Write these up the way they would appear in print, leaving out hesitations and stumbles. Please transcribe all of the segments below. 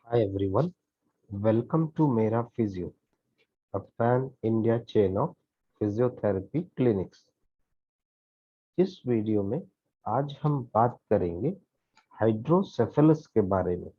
Hi everyone, welcome to Mera Physio, a pan-India chain of physiotherapy clinics. इस video में आज हम बात करेंगे हाइड्रोसेफेलस के बारे में।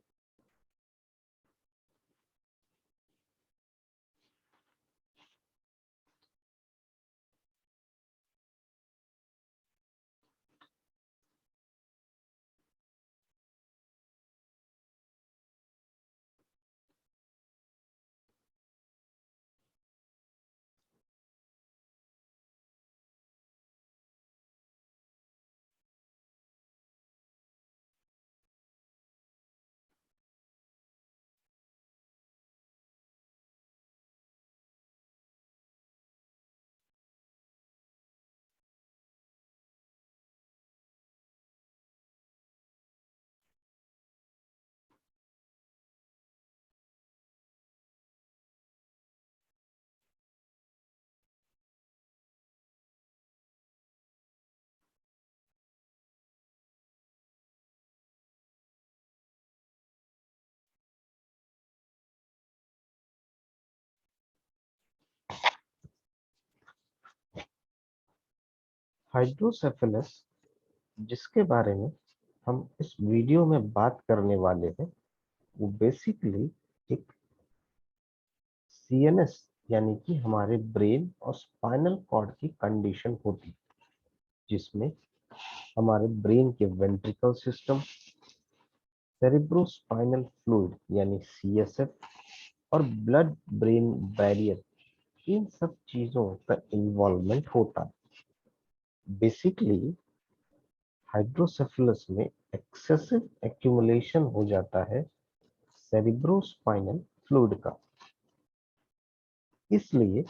हाइड्रोसेफेलस, जिसके बारे में हम इस वीडियो में बात करने वाले हैं, वो बेसिकली एक सीएनएस यानी कि हमारे ब्रेन और स्पाइनल कॉर्ड की कंडीशन होती, जिसमें हमारे ब्रेन के वेंट्रिकल सिस्टम, सेरिब्रोस्पाइनल फ्लूइड यानी सीएसएफ और ब्लड ब्रेन बैरियर, इन सब चीजों का इन्वॉल्वमेंट होता है। बेसिकली हाइड्रोसेफेलस में एक्सेसिव एक्यूमुलेशन हो जाता है सेरिब्रोस्पाइनल फ्लूइड का। इसलिए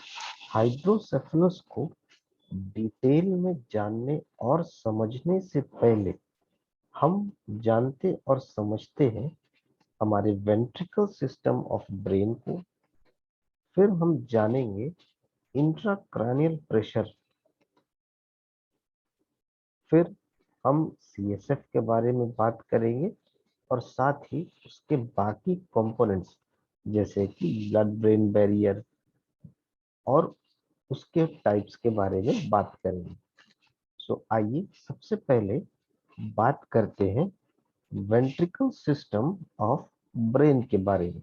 हाइड्रोसेफेलस को डिटेल में जानने और समझने से पहले हम जानते और समझते हैं हमारे वेंट्रिकल सिस्टम ऑफ ब्रेन को। फिर हम जानेंगे इंट्राक्रैनियल प्रेशर, फिर हम सीएसएफ के बारे में बात करेंगे और साथ ही उसके बाकी कंपोनेंट्स जैसे कि ब्लड ब्रेन बैरियर और उसके टाइप्स के बारे में बात करेंगे। सो आइए सबसे पहले बात करते हैं वेंट्रिकल सिस्टम ऑफ ब्रेन के बारे में।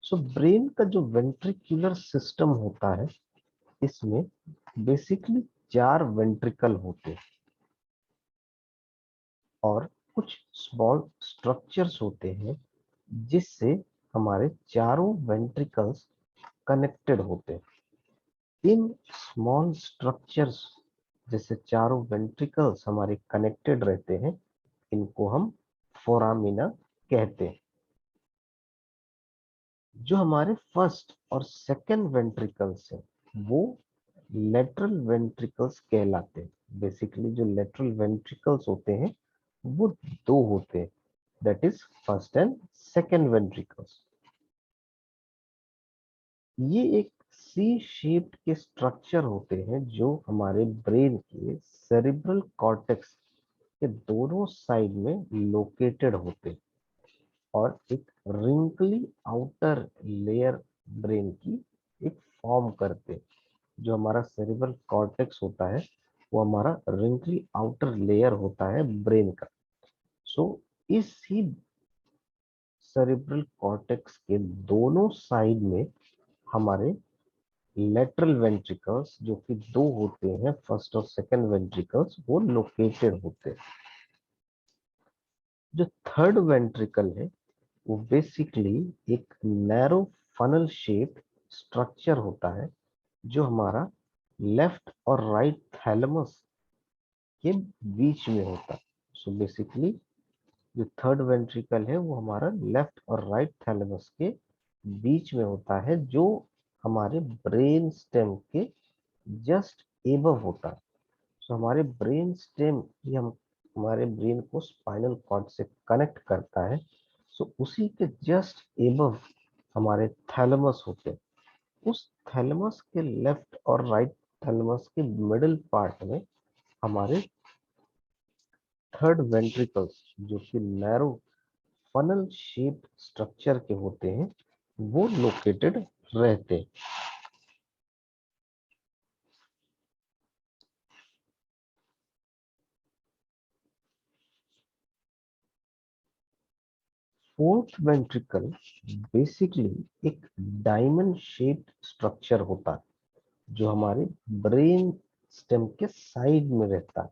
सो ब्रेन का जो वेंट्रिकुलर सिस्टम होता है, इसमें बेसिकली 4 वेंट्रिकल होते हैं और कुछ स्मॉल स्ट्रक्चर्स होते हैं जिससे हमारे चारों वेंट्रिकल्स कनेक्टेड होते हैं। इन स्मॉल स्ट्रक्चर्स, जैसे चारों वेंट्रिकल्स हमारे कनेक्टेड रहते हैं, इनको हम फोरामिना कहते हैं। जो हमारे फर्स्ट और सेकंड वेंट्रिकल्स हैं, वो लेटरल वेंट्रिकल्स कहलाते हैं। बेसिकली जो लेटरल वेंट्रिकल्स होते हैं वो 2 होते हैं, that is first and second ventricles. ये एक सी शेप्ड के स्ट्रक्चर होते हैं जो हमारे ब्रेन के सेरिब्रल कॉर्टेक्स के दोनों साइड में लोकेटेड होते हैं और एक रिंकली आउटर लेयर ब्रेन की एक फॉर्म करते हैं। जो हमारा सेरिब्रल कॉर्टेक्स होता है वो हमारा रिंकली आउटर लेयर होता है ब्रेन का। सो इस ही सेरिब्रल कॉर्टेक्स के दोनों साइड में हमारे लेटरल वेंट्रिकल्स, जो कि 2 होते हैं, फर्स्ट और सेकंड वेंट्रिकल्स, वो लोकेटेड होते हैं। जो थर्ड वेंट्रिकल है वो बेसिकली एक नैरो फनल शेप स्ट्रक्चर होता है जो हमारा लेफ्ट और राइट थैलेमस के बीच में होता है। सो बेसिकली जो थर्ड वेंट्रिकल है वो हमारा लेफ्ट और राइट थैलेमस के बीच में होता है, जो हमारे ब्रेन स्टेम के जस्ट एबव होता है। सो हमारे ब्रेन स्टेम ही हम हमारे ब्रेन को स्पाइनल कॉर्ड से कनेक्ट करता है। सो उसी के जस्ट एबव हमारे थैलेमस होते हैं। उस थैलेमस के लेफ्ट और राइट थैलेमस के मिडिल पार्ट में हमारे थर्ड वेंट्रिकल्स, जो कि नैरो फनल शेप स्ट्रक्चर के होते हैं वो लोकेटेड रहते हैं। फोर्थ वेंट्रिकल बेसिकली एक डायमंड शेप्ड स्ट्रक्चर होता है जो हमारे ब्रेन स्टेम के साइड में रहता है।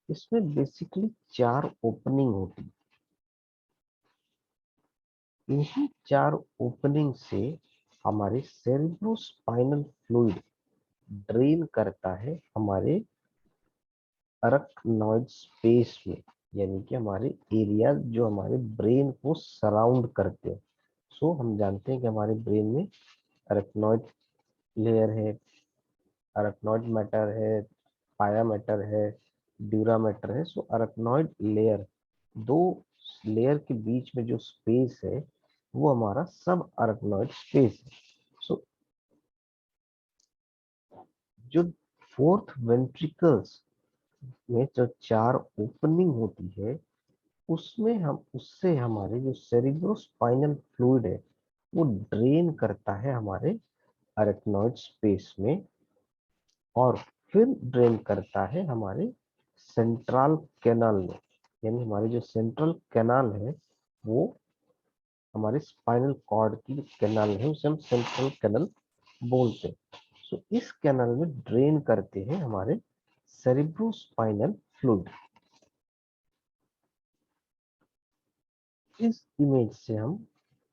इसमें बेसिकली 4 ओपनिंग होती है। इन्हीं 4 ओपनिंग से हमारे सेरेब्रोस्पाइनल फ्लूइड ड्रेन करता है हमारे अरेक्नॉइड स्पेस में, यानी कि हमारे एरिया जो हमारे ब्रेन को सराउंड करते हैं। सो हम जानते हैं कि हमारे ब्रेन में अरेक्नॉइड लेयर है, अरेक्नॉइड मैटर है, पाया मैटर है, ड्यूरा मैटर है। सो अरेक्नॉइड लेयर, दो लेयर के बीच में जो स्पेस है वो हमारा सब अरेक्नॉइड स्पेस है। सो जो फोर्थ वेंट्रिकल्स में जो 4 ओपनिंग होती है उसमें हम उससे हमारे जो सेरिब्रोस्पाइनल फ्लूइड है वो ड्रेन करता है हमारे अरेक्नॉइड स्पेस में, और फिर ड्रेन करता है हमारे सेंट्रल कैनाल में। यानी हमारी जो सेंट्रल कैनाल है वो हमारे स्पाइनल कॉर्ड की कैनाल है, उसे हम सेंट्रल कैनाल बोलते हैं। सो इस कैनाल में ड्रेन करते हैं हमारे सेरिब्रोस्पाइनल फ्लूइड। इस इमेज से हम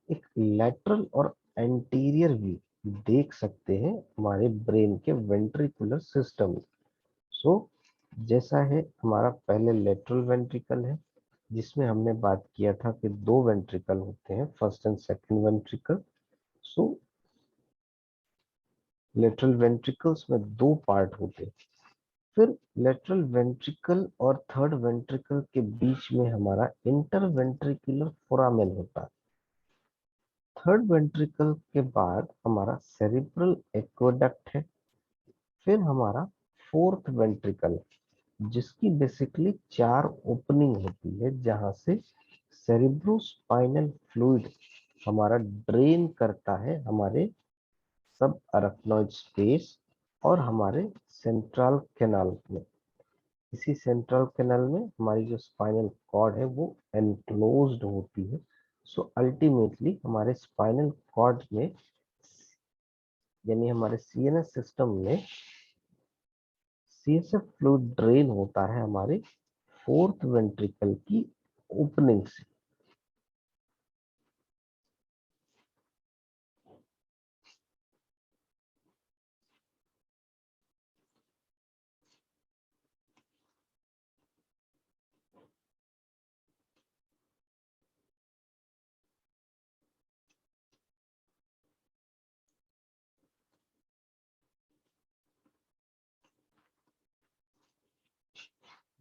एक लेटरल और एंटीरियर व्यू देख सकते हैं हमारे ब्रेन के वेंट्रिकुलर सिस्टम में। सो जैसा है हमारा पहले लेटरल वेंट्रिकल है जिसमें हमने बात किया था कि 2 वेंट्रिकल होते हैं, first and second ventricle. So lateral ventricles में 2 पार्ट होते हैं। फिर लेटरल वेंट्रिकल और थर्ड वेंट्रिकल के बीच में हमारा इंटरवेंट्रिकुलर फोरामेन होता है। थर्ड वेंट्रिकल के बाद हमारा सेरिब्रल एक्वेडक्ट है। फिर हमारा फोर्थ वेंट्रिकल जिसकी बेसिकली 4 ओपनिंग होती है जहां से सेरिब्रोस्पाइनल फ्लूइड हमारा ड्रेन करता है हमारे सब अरेक्नॉइड स्पेस और हमारे सेंट्रल कैनाल में। इसी सेंट्रल कैनाल में हमारी जो स्पाइनल कॉर्ड है वो एनक्लोज्ड होती है। सो अल्टीमेटली हमारे स्पाइनल कॉर्ड में यानी हमारे सीएनएस सिस्टम में सीएसएफ फ्लूइड ड्रेन होता है हमारे फोर्थ वेंट्रिकल की ओपनिंग से।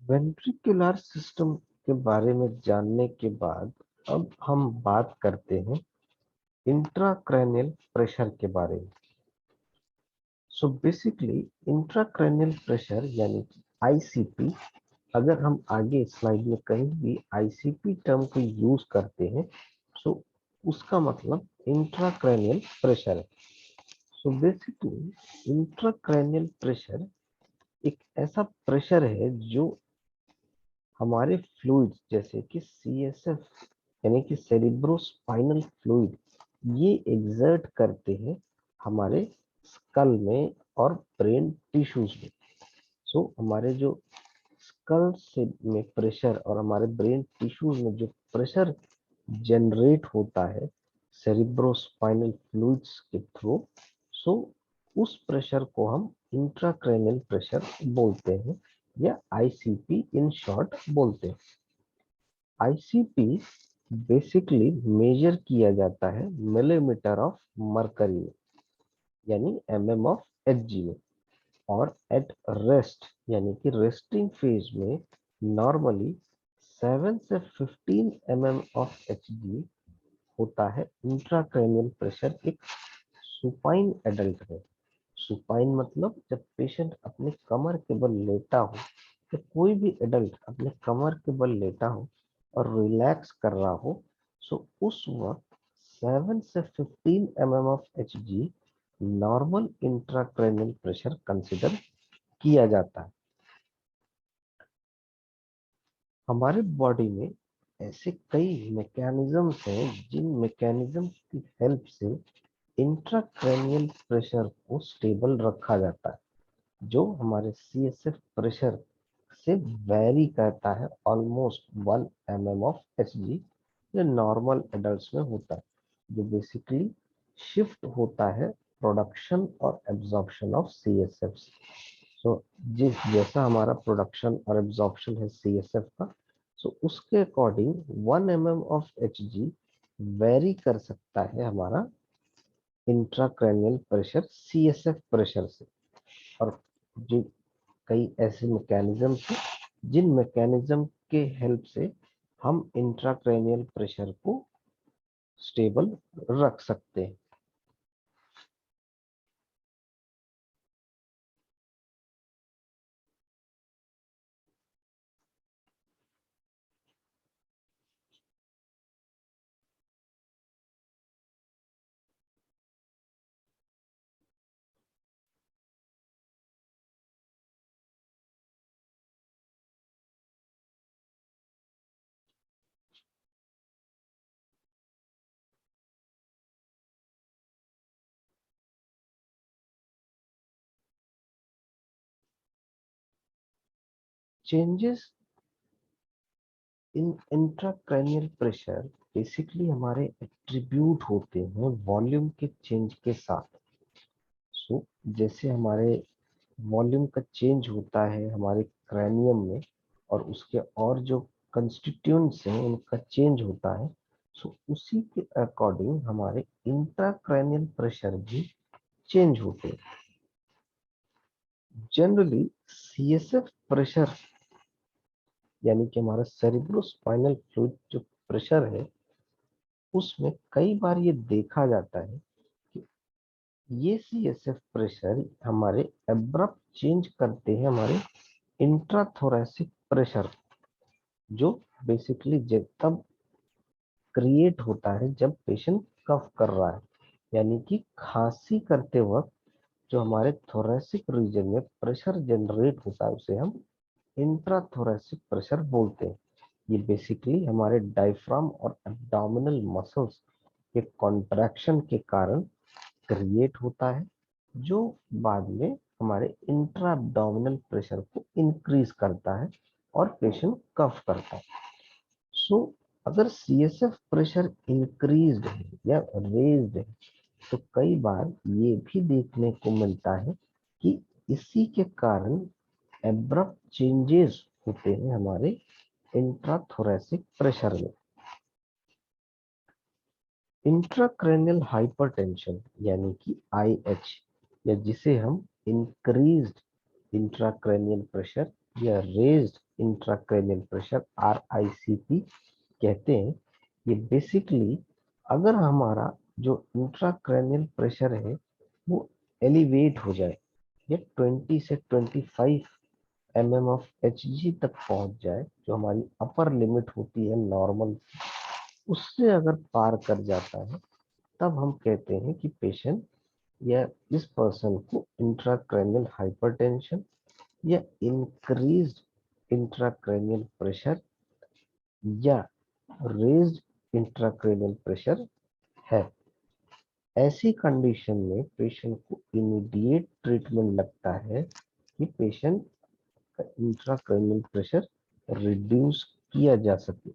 वेंट्रिकुलर सिस्टम के बारे में जानने के बाद अब हम बात करते हैं इंट्राक्रैनियल प्रेशर के बारे में। सो बेसिकली इंट्राक्रैनियल प्रेशर यानी कि आईसीपी, अगर हम आगे स्लाइड में कहीं भी आईसीपी टर्म को यूज करते हैं सो उसका मतलब इंट्राक्रैनियल प्रेशर है। सो बेसिकली इंट्राक्रैनियल प्रेशर एक ऐसा प्रेशर है जो हमारे फ्लूइड जैसे कि सीएसएफ यानी कि सेरिब्रोस्पाइनल फ्लूइड ये एग्जर्ट करते हैं हमारे स्कल में और ब्रेन टिश्यूज में। सो हमारे जो स्कल से में प्रेशर और हमारे ब्रेन टिश्यूज में जो प्रेशर जनरेट होता है सेरिब्रोस्पाइनल फ्लूइड्स के थ्रू, सो उस प्रेशर को हम इंट्राक्रैनियल प्रेशर बोलते हैं या आईसीपी इन शॉर्ट बोलते हैं। आईसीपी बेसिकली मेजर किया जाता है मिलीमीटर ऑफ मरकरी में, यानी एमएम ऑफ एचजी में। और एट रेस्ट यानी कि रेस्टिंग फेज में नॉर्मली 7 से 15 एमएम ऑफ एचजी होता है इंट्राक्रैनियल प्रेशर एक सुपाइन एडल्ट में। सुपाइन मतलब जब पेशेंट अपने कमर के बल लेटा हो, तो कोई भी एडल्ट अपने कमर के बल लेटा हो और रिलैक्स कर रहा हो सो उस वक्त 7 से 15 mm of Hg normal intracranial pressure consider किया जाता है। हमारे बॉडी में ऐसे कई मैकेनिज्म्स हैं जिन मैकेनिज्म की हेल्प से इंट्राक्रैनियल प्रेशर को स्टेबल रखा जाता है, जो हमारे CSF प्रेशर से वेरी करता है ऑलमोस्ट 1 mm ऑफ Hg, जो नॉर्मल एडल्ट्स में होता है, जो बेसिकली शिफ्ट होता है प्रोडक्शन और एब्जॉर्प्शन ऑफ CSF। सो जिस जैसा हमारा प्रोडक्शन और एब्जॉर्प्शन है CSF का, सो उसके according 1 mm of Hg very कर सकता है हमारा इंट्राक्रैनियल प्रेशर CSF प्रेशर से। और जो कई ऐसे मैकेनिज्म हैं जिन मैकेनिज्म के हेल्प से हम इंट्राक्रैनियल प्रेशर को स्टेबल रख सकते हैं। Changes in intracranial pressure basically हमारे एट्रीब्यूट होते हैं वॉल्यूम के चेंज के साथ। सो जैसे हमारे वॉल्यूम का चेंज होता है हमारे क्रैनियम में, और उसके और जो कंस्टिट्यूएंट्स हैं उनका चेंज होता है, सो उसी के अकॉर्डिंग हमारे इंट्राक्रैनियल प्रेशर भी चेंज होते हैं। जनरली CSF प्रेशर यानी कि हमारा सेरिब्रोस्पाइनल फ्लूइड जो प्रेशर है, उसमें कई बार ये देखा जाता है कि ये CSF प्रेशर हमारे एब्रप्ट चेंज करते हैं हमारे इंट्राथोरेसिक प्रेशर, जो बेसिकली जब तब क्रिएट होता है जब पेशेंट कफ कर रहा है, यानी कि खांसी करते वक्त जो हमारे थोरेसिक रीजन में प्रेशर जनरेट होता है उसे हम इंट्राथोरेसिक प्रेशर बोलते हैं। ये बेसिकली हमारे डायफ्राम और एब्डोमिनल मसल्स के कॉन्ट्रैक्शन के कारण क्रिएट होता है, जो बाद में हमारे इंट्रा एब्डोमिनल प्रेशर को इंक्रीज करता है और पेशेंट कफ करता है। सो अगर CSF प्रेशर इंक्रीज्ड है या रेज्ड है, तो कई बार ये भी देखने को मिलता है कि इसी के कारण एब्रप्ट चेंजेस होते हैं हमारे इंट्राथोरेसिक प्रेशर में। इंट्राक्रैनियल हाइपरटेंशन यानी कि IH, या जिसे हम इंक्रीज्ड इंट्राक्रैनियल प्रेशर या रेज्ड इंट्राक्रैनियल प्रेशर RICP कहते हैं, ये बेसिकली अगर हमारा जो इंट्राक्रैनियल प्रेशर है वो एलिवेट हो जाए या 20 से 25 mm ऑफ Hg तक पहुंच जाए, जो हमारी अपर लिमिट होती है नॉर्मल, उससे अगर पार कर जाता है, तब हम कहते हैं कि पेशेंट या इस पर्सन को इंट्राक्रैनियल हाइपरटेंशन या इंक्रीज्ड इंट्राक्रैनियल प्रेशर या रेज्ड इंट्राक्रैनियल प्रेशर है। ऐसी कंडीशन में पेशेंट को इमीडिएट ट्रीटमेंट लगता है कि पेशेंट का इंट्राक्रैनियल प्रेशर रिड्यूस किया जा सके।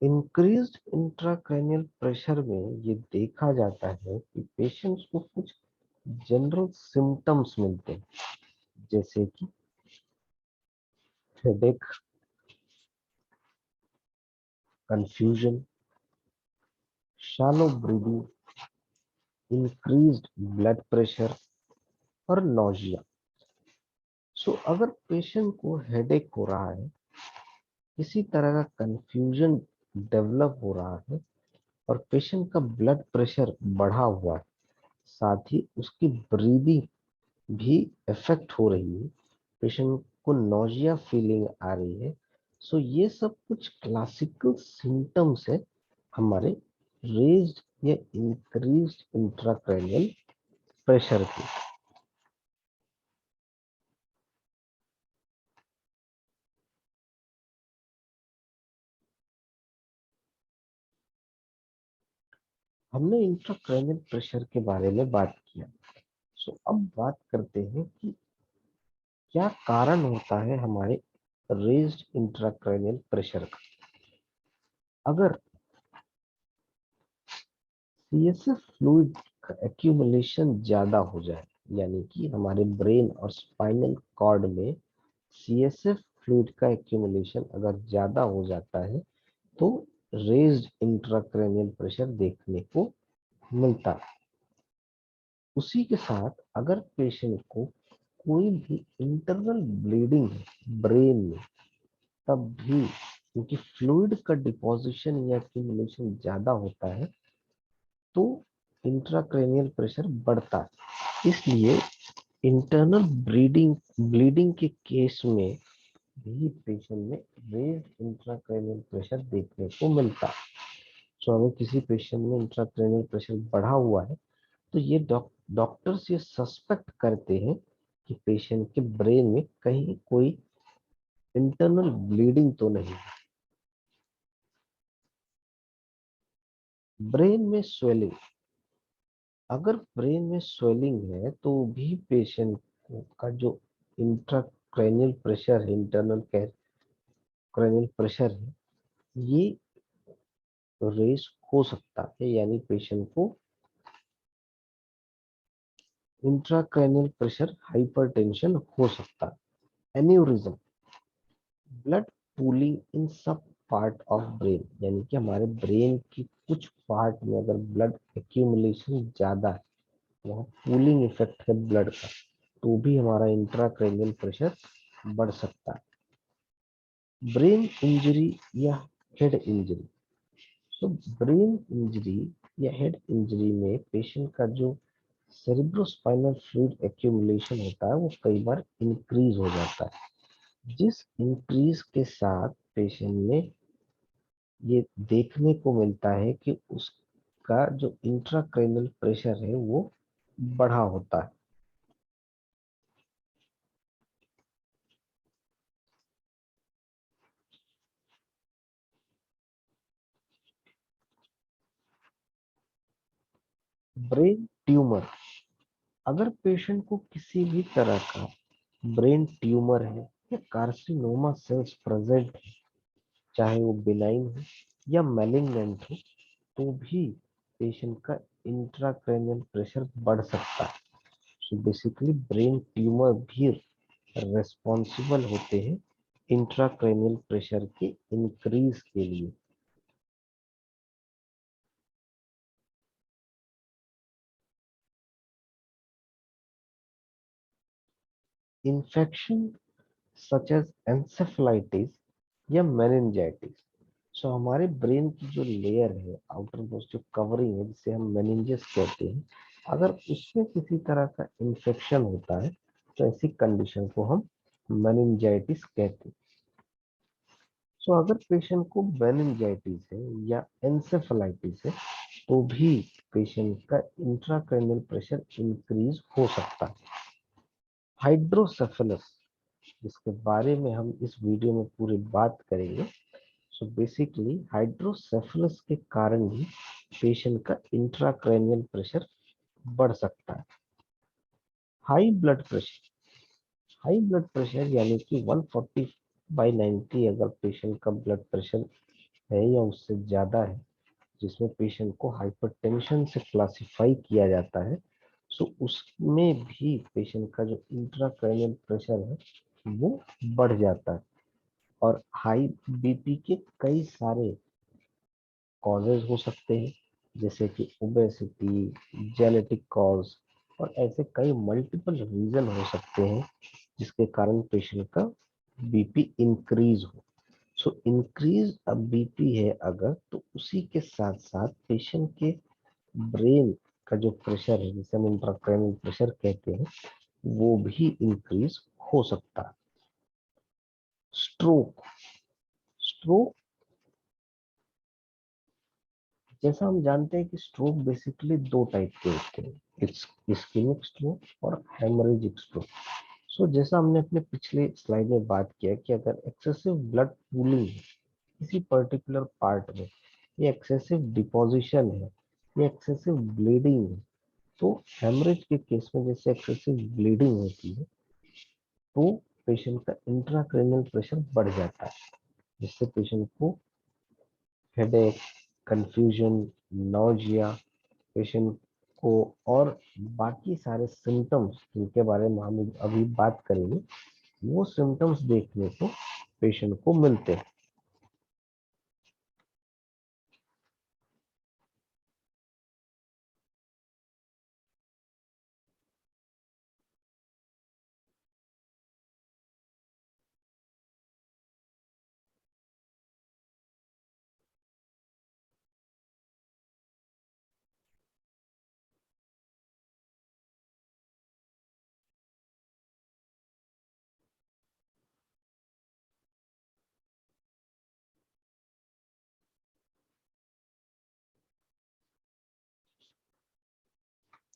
इंक्रीज्ड इंट्राक्रैनियल प्रेशर में ये देखा जाता है कि पेशेंट्स को कुछ जनरल सिम्टम्स मिलते हैं, जैसे कि headache, confusion, shallow breathing, increased blood pressure और नोजिया। सो अगर पेशेंट को हेडेक हो रहा है किसी तरह का कंफ्यूजन डेवलप हो रहा है और पेशेंट का ब्लड प्रेशर बढ़ा हुआ है, साथ ही उसकी ब्रीदिंग भी इफेक्ट हो रही है, पेशेंट को नोजिया फीलिंग आ रही है, सो ये सब कुछ क्लासिकल सिम्टम्स है हमारे रेज्ड या इंक्रीज्ड इंट्राक्रैनियल प्रेशर की। हमने इंट्राक्रैनियल प्रेशर के बारे में बात किया, सो अब बात करते हैं कि क्या कारण होता है हमारे रेज्ड इंट्राक्रैनियल प्रेशर का। अगर सीएसएफ फ्लूइड का एक्यूमुलेशन ज्यादा हो जाए, यानी कि हमारे ब्रेन और स्पाइनल कॉर्ड में सीएसएफ फ्लूइड का एक्यूमुलेशन अगर ज्यादा हो जाता है तो रेज्ड इंट्राक्रैनियल प्रेशर देखने को मिलता है। उसी के साथ अगर पेशेंट को कोई भी इंटरनल ब्लीडिंग है ब्रेन में, तब भी क्योंकि फ्लूइड का डिपोजिशन या एक्यूमुलेशन ज्यादा होता है तो इंट्राक्रैनियल प्रेशर बढ़ता है। इसलिए इंटरनल ब्लीडिंग ब्लीडिंग के केस में भी पेशेंट में रेज्ड इंट्राक्रैनियल प्रेशर देखने को मिलता है। सो अगर किसी पेशेंट में इंट्राक्रैनियल प्रेशर बढ़ा हुआ है तो ये डॉक्टर्स ये सस्पेक्ट करते हैं कि पेशेंट के ब्रेन में कहीं कोई इंटरनल ब्लीडिंग तो नहीं है। ब्रेन में स्वेलिंग, अगर ब्रेन में स्वेलिंग है तो भी पेशेंट का जो इंट्राक्रैनियल प्रेशर है, इंटरनल क्रैनियल प्रेशर है, ये रेस हो सकता है, यानी पेशेंट को इंट्राक्रैनियल प्रेशर हाइपरटेंशन हो सकता है। एन्यूरिज्म, ब्लड पूलिंग इन सब पार्ट ऑफ ब्रेन, यानी कि हमारे ब्रेन की कुछ पार्ट में अगर ब्लड एक्यूमुलेशन ज्यादा है, वहाँ पूलिंग इफेक्ट है ब्लड का, तो भी हमारा इंट्राक्रैनियल प्रेशर बढ़ सकता है। ब्रेन इंजरी या हेड इंजरी, तो ब्रेन इंजरी या हेड इंजरी में पेशेंट का जो सेरिब्रोस्पाइनल फ्लूइड एक्यूमुलेशन होता है वो कई बार इंक्रीज हो जाता है, जिस इंक्रीज के साथ पेशेंट में ये देखने को मिलता है कि उसका जो इंट्राक्रैनियल प्रेशर है वो बढ़ा होता है। ब्रेन ट्यूमर, अगर पेशेंट को किसी भी तरह का ब्रेन ट्यूमर है या कार्सिनोमा सेल्स प्रेजेंट है, चाहे वो बिनाइन हो या मैलिग्नेंट हो, तो भी पेशेंट का इंट्राक्रैनियल प्रेशर बढ़ सकता है। सो बेसिकली ब्रेन ट्यूमर भी रेस्पॉन्सिबल होते हैं इंट्राक्रैनियल प्रेशर के इंक्रीज के लिए। इन्फेक्शन सच एज एंसेफलाइटिस या मेनिंजाइटिस, सो हमारे ब्रेन की जो लेयर है, आउटर मोस्ट जो कवरिंग है जिसे हम मेनिंजेस कहते हैं, अगर उसमें किसी तरह का इन्फेक्शन होता है तो ऐसी कंडीशन को हम मेनिंजाइटिस कहते हैं। सो अगर पेशेंट को मेनिंजाइटिस है या एंसेफलाइटिस है तो भी पेशेंट का इंट्राक्रैनियल प्रेशर इंक्रीज हो सकता है। हाइड्रोसेफेलस, जिसके बारे में हम इस वीडियो में पूरी बात करेंगे, सो बेसिकली हाइड्रोसेफेलस के कारण भी पेशेंट का इंट्राक्रैनियल प्रेशर बढ़ सकता है। High blood pressure, high blood pressure यानी कि 140/90 अगर पेशेंट का ब्लड प्रेशर है या उससे ज्यादा है, जिसमें पेशेंट को हाइपरटेंशन से क्लासिफाई किया जाता है, सो उसमें भी पेशेंट का जो इंट्राक्रैनियल प्रेशर है वो बढ़ जाता है। और हाई बीपी के कई सारे कॉजेज हो सकते हैं, जैसे कि ओबेसिटी, जेनेटिक कॉज, और ऐसे कई मल्टीपल रीजन हो सकते हैं जिसके कारण पेशेंट का बीपी इंक्रीज हो। सो इंक्रीज अब बीपी है अगर, तो उसी के साथ साथ पेशेंट के ब्रेन का जो प्रेशर है, जिसे हम इंट्राक्रैनियल प्रेशर कहते हैं, वो भी इंक्रीज हो सकता है। स्ट्रोक, स्ट्रोक जैसा हम जानते हैं कि स्ट्रोक बेसिकली दो टाइप के होते हैं, इस्केमिक स्ट्रोक और हेमरेजिक स्ट्रोक। सो जैसा हमने अपने पिछले स्लाइड में बात किया कि अगर एक्सेसिव ब्लड पूलिंग है किसी पर्टिकुलर पार्ट में, ये एक्सेसिव डिपोजिशन है, ये एक्सेसिव ब्लीडिंग है, तो हेमरेज के केस में जैसे एक्सेसिव ब्लीडिंग होती है तो पेशेंट का इंट्राक्रैनियल प्रेशर बढ़ जाता है, जिससे पेशेंट को हेडेक, कंफ्यूजन, नौजिया, पेशेंट को और बाकी सारे सिम्टम्स जिनके बारे में हम अभी बात करेंगे, वो सिम्टम्स देखने को पेशेंट को मिलते हैं।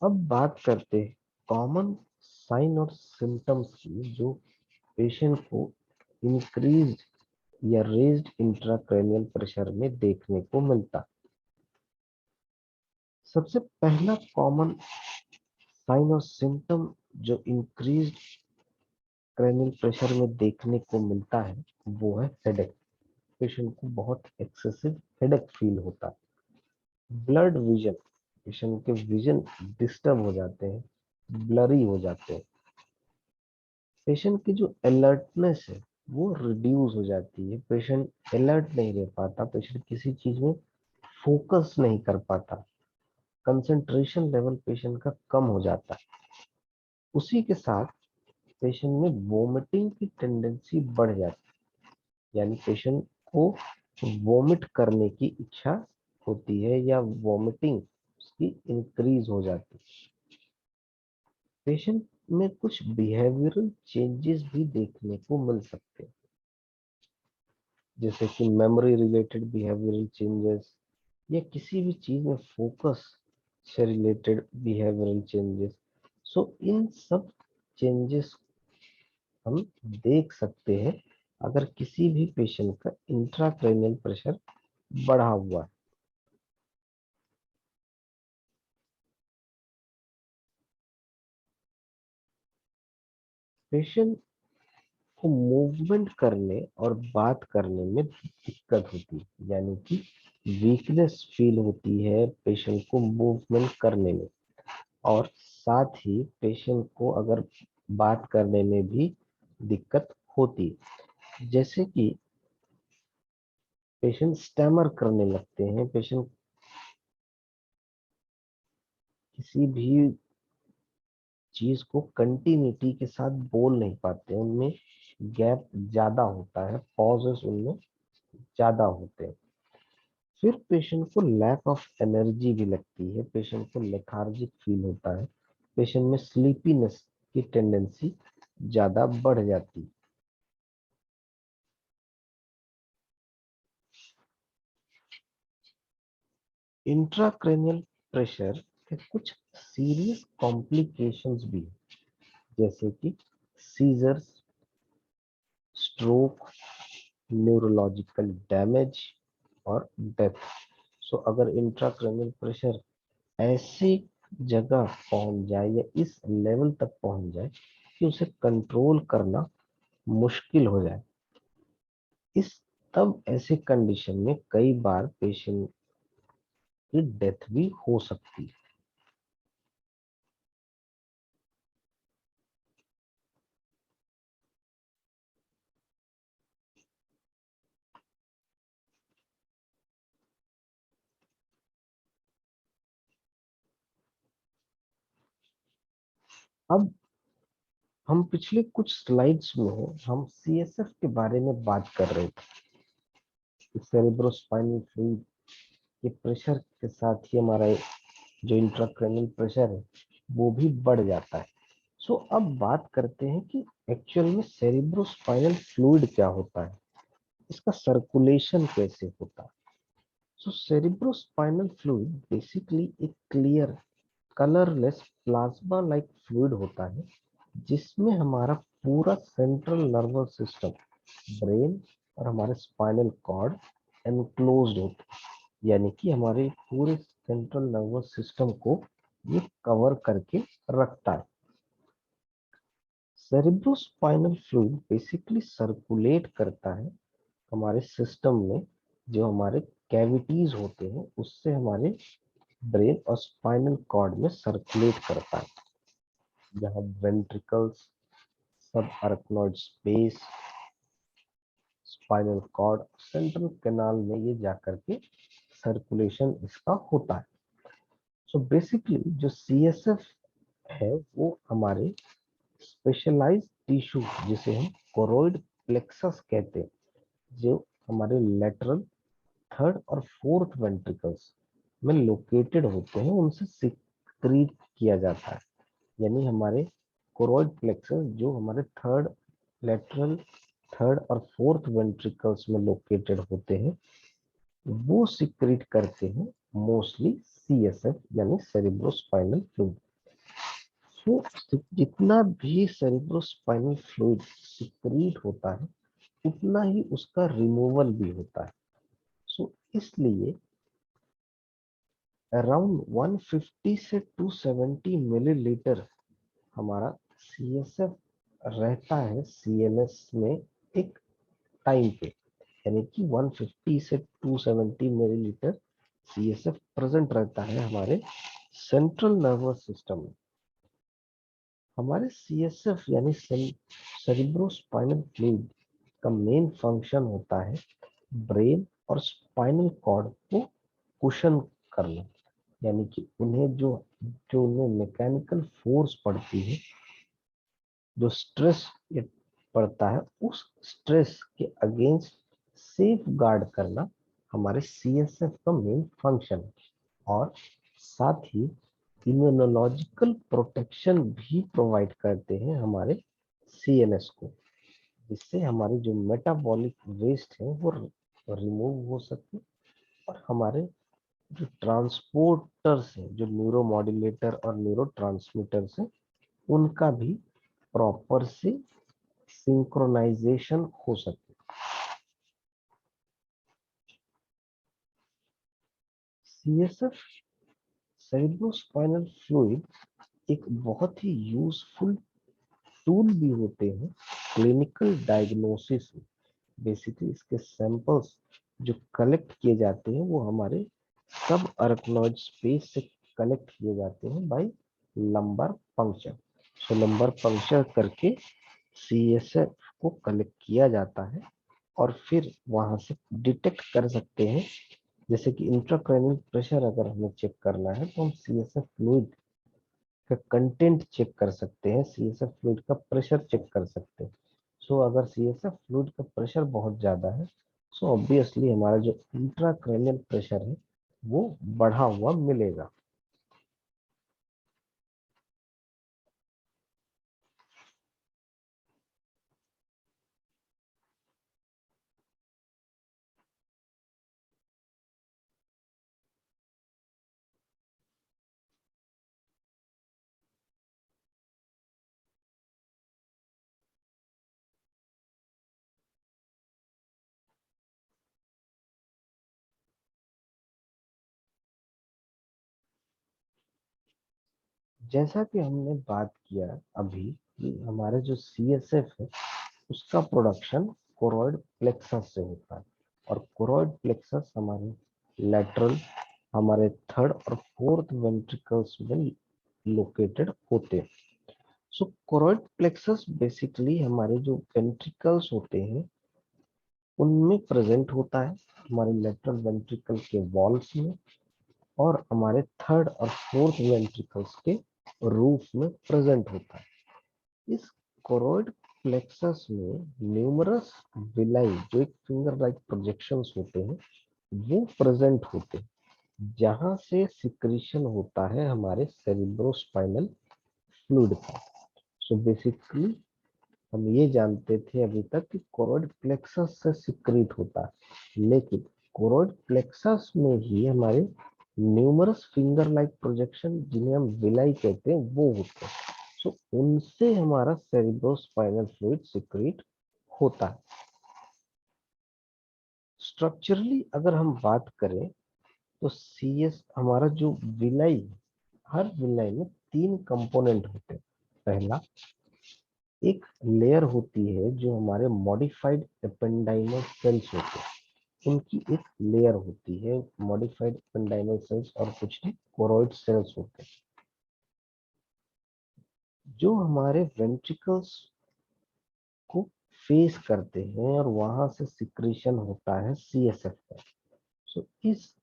अब बात करते हैं कॉमन साइन और सिम्टम्स की जो पेशेंट को इंक्रीज या रेज्ड इंट्राक्रैनियल प्रेशर में देखने को मिलता। सबसे पहला कॉमन साइन और सिम्टम जो इंक्रीज क्रैनियल प्रेशर में देखने को मिलता है वो है हेडेक। पेशेंट को बहुत एक्सेसिव हेडेक फील होता है। ब्लड विजन, पेशेंट के विजन डिस्टर्ब हो जाते हैं, ब्लरी हो जाते हैं। पेशेंट की जो अलर्टनेस है वो रिड्यूस हो जाती है, पेशेंट अलर्ट नहीं रह पाता, पेशेंट किसी चीज में फोकस नहीं कर पाता, कंसंट्रेशन लेवल पेशेंट का कम हो जाता है। उसी के साथ पेशेंट में वोमिटिंग की टेंडेंसी बढ़ जाती है, यानी पेशेंट को वोमिट करने की इच्छा होती है या वोमिटिंग उसकी इंक्रीज हो जाती है। पेशेंट में कुछ बिहेवियरल चेंजेस भी देखने को मिल सकते हैं, जैसे कि मेमोरी रिलेटेड बिहेवियरल चेंजेस या किसी भी चीज में फोकस से रिलेटेड बिहेवियरल चेंजेस। सो इन सब चेंजेस हम देख सकते हैं अगर किसी भी पेशेंट का इंट्राक्रैनियल प्रेशर बढ़ा हुआ है। पेशेंट को मूवमेंट करने और बात करने में दिक्कत होती है, यानी कि वीकनेस फील होती है पेशेंट को मूवमेंट करने में, और साथ ही पेशेंट को अगर बात करने में भी दिक्कत होती है, जैसे कि पेशेंट स्टैमर करने लगते हैं, पेशेंट किसी भी चीज को कंटिन्यूटी के साथ बोल नहीं पाते, उनमें गैप ज्यादा होता है, पॉजेस उनमें ज्यादा होते हैं। फिर पेशेंट को लैक ऑफ एनर्जी भी लगती है, पेशेंट को लेथार्जिक फील होता है, पेशेंट में स्लीपीनेस की टेंडेंसी ज्यादा बढ़ जाती है। इंट्राक्रैनियल प्रेशर के कुछ सीरियस कॉम्प्लिकेशंस भी हैं, जैसे कि सीजर्स, स्ट्रोक, न्यूरोलॉजिकल डैमेज और डेथ। सो अगर इंट्राक्रैनियल प्रेशर ऐसी जगह पहुंच जाए या इस लेवल तक पहुंच जाए कि उसे कंट्रोल करना मुश्किल हो जाए, इस तब ऐसे कंडीशन में कई बार पेशेंट की डेथ भी हो सकती है। अब हम पिछले कुछ स्लाइड्स में हम सीएसएफ के बारे में बात कर रहे थे। सेरेब्रोस्पाइनल फ्लूइड के प्रेशर के साथ ही हमारा जो इंट्राक्रैनियल प्रेशर है वो भी बढ़ जाता है। सो अब बात करते हैं कि एक्चुअल में सेरेब्रोस्पाइनल फ्लूइड क्या होता है, इसका सर्कुलेशन कैसे होता है। सो सेरेब्रोस्पाइनल फ्लूइड बेसिकली एक clear colourless plasma like fluid होता है जिसमें हमारा पूरा सेंट्रल नर्वस सिस्टम, ब्रेन और हमारे स्पाइनल कॉर्ड एनक्लोज्ड होते हैं, यानी कि हमारे पूरे सेंट्रल नर्वस सिस्टम को ये कवर करके रखता है। सेरेब्रोस्पाइनल फ्लूइड बेसिकली सर्कुलेट करता है हमारे सिस्टम में, जो हमारे कैविटीज होते हैं उससे हमारे ब्रेन और स्पाइनल कॉर्ड में सर्कुलेट करता है, जहाँ वेंट्रिकल्स, सब arachnoid space, spinal cord, central canal में ये जाकर के सर्कुलेशन इसका होता है। सो बेसिकली जो सीएसएफ है वो हमारे स्पेशलाइज्ड टिश्यू जिसे हम कोरोइड प्लेक्सस कहते हैं, जो हमारे लेटरल, थर्ड और फोर्थ वेंट्रिकल्स में लोकेटेड होते हैं, उनसे सिक्रीट किया जाता है। यानी हमारे कोरोइड प्लेक्सस जो हमारे थर्ड, लेटरल, थर्ड और फोर्थ वेंट्रिकल्स में लोकेटेड होते हैं, वो सिक्रीट करते हैं मोस्टली सीएसएफ यानी सेरेब्रोस्पाइनल फ्लूइड। सो जितना भी सेरेब्रोस्पाइनल फ्लूइड सिक्रीट होता है उतना ही उसका रिमूवल भी होता है। सो इसलिए अराउंड 150 से 270 मिलीलीटर हमारा सीएसएफ रहता है सीएनएस में एक टाइम पे, यानी कि 150 से 270 मिलीलीटर सीएसएफ प्रेजेंट रहता है हमारे सेंट्रल नर्वस सिस्टम में। हमारे सीएसएफ यानी सेरिब्रोस्पाइनल फ्लूइड का मेन फंक्शन होता है ब्रेन और स्पाइनल कॉर्ड को कुशन करना, यानी कि उन्हें जो जो उन्हें मैकेनिकल फोर्स पड़ती है, जो स्ट्रेस पड़ता है, उस स्ट्रेस के अगेंस्ट सेफ गार्ड करना हमारे सीएसएफ का मेन फंक्शन है। और साथ ही इम्यूनोलॉजिकल प्रोटेक्शन भी प्रोवाइड करते हैं हमारे सीएनएस को, जिससे हमारी जो मेटाबॉलिक वेस्ट है वो रिमूव हो सके, और हमारे जो ट्रांसपोर्टर्स हैं, जो न्यूरोमॉड्यूलेटर और न्यूरो ट्रांसमीटर्स हैं, उनका भी प्रॉपर से सिंक्रोनाइजेशन हो सके। सीएसएफ, सेरेब्रोस्पाइनल फ्लूइड एक बहुत ही यूजफुल टूल भी होते हैं क्लिनिकल डायग्नोसिस में। बेसिकली इसके सैंपल्स जो कलेक्ट किए जाते हैं वो हमारे सब अरकनॉइड स्पेस से कलेक्ट किए जाते हैं बाय लंबर पंक्चर। सो लंबर पंक्चर करके सीएसएफ को कलेक्ट किया जाता है और फिर वहां से डिटेक्ट कर सकते हैं, जैसे कि इंट्राक्रैनियल प्रेशर अगर हमें चेक करना है तो हम सीएसएफ फ्लूइड का कंटेंट चेक कर सकते हैं, सीएसएफ फ्लूइड का प्रेशर चेक कर सकते हैं। सो अगर सीएसएफ फ्लूइड का प्रेशर बहुत ज्यादा है, सो ऑब्वियसली हमारा जो इंट्राक्रैनियल प्रेशर है वो बढ़ा हुआ मिलेगा। जैसा कि हमने बात किया अभी कि हमारे जो सीएसएफ है उसका प्रोडक्शन कोरोइड प्लेक्सस से होता है, और कोरोइड प्लेक्सस हमारे लेटरल, हमारे थर्ड और फोर्थ वेंट्रिकल्स में लोकेटेड होते हैं। सो कोरोइड प्लेक्सस बेसिकली हमारे जो वेंट्रिकल्स होते हैं उनमें प्रेजेंट होता है, हमारे लेटरल वेंट्रिकल के वॉल्स में और हमारे थर्ड और फोर्थ वेंट्रिकल्स के रूफ में प्रेजेंट होता है। इस कोरोइड प्लेक्सस में न्यूमरस विलाई जो एक फिंगर लाइक प्रोजेक्शंस होते हैं वो प्रेजेंट होते हैं, जहां से सिक्रीशन होता है हमारे सेरिब्रोस्पाइनल फ्लूइड का। सो बेसिकली हम ये जानते थे अभी तक कि कोरोइड प्लेक्सस से सिक्रीट होता है, लेकिन कोरोइड प्लेक्सस में ही हमारे न्यूमरस फिंगर लाइक प्रोजेक्शन जिन्हें हम विलाई कहते हैं वो होते हैं। सो उनसे हमारा सेरिब्रोस्पाइनल फ्लूइड सिक्रीट होता है। स्ट्रक्चरली अगर हम बात करें तो सीएस हमारा जो विलाई, हर विलाई में 3 कंपोनेंट होते हैं। पहला एक लेयर होती है जो हमारे मॉडिफाइड एपेंडाइमल सेल्स होते हैं, उनकी एक लेयर होती है मॉडिफाइड एपेंडाइमल सेल्स, और कुछ नहीं कोरोइड सेल्स होते हैं जो हमारे वेंट्रिकल्स को फेस करते हैं और वहां से सिक्रीशन होता है सीएसएफ का। सो इस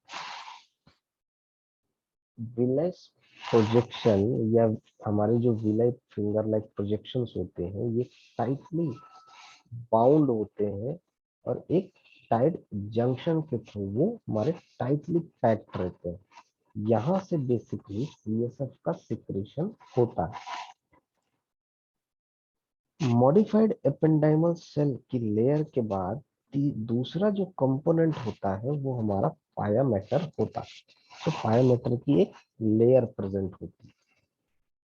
विलाई प्रोजेक्शन या हमारे जो विलाई फिंगर लाइक प्रोजेक्शंस होते हैं ये टाइटली बाउंड होते हैं और एक टाइट जंक्शन के थ्रू वो हमारे टाइटली पैक्ड रहते हैं। यहाँ से बेसिकली सीएसएफ का सिक्रीशन होता है। मॉडिफाइड एपेंडाइमल सेल की लेयर के बाद दूसरा जो कंपोनेंट होता है वो हमारा पाया मैटर होता है। तो पाया मैटर की एक लेयर प्रेजेंट होती है।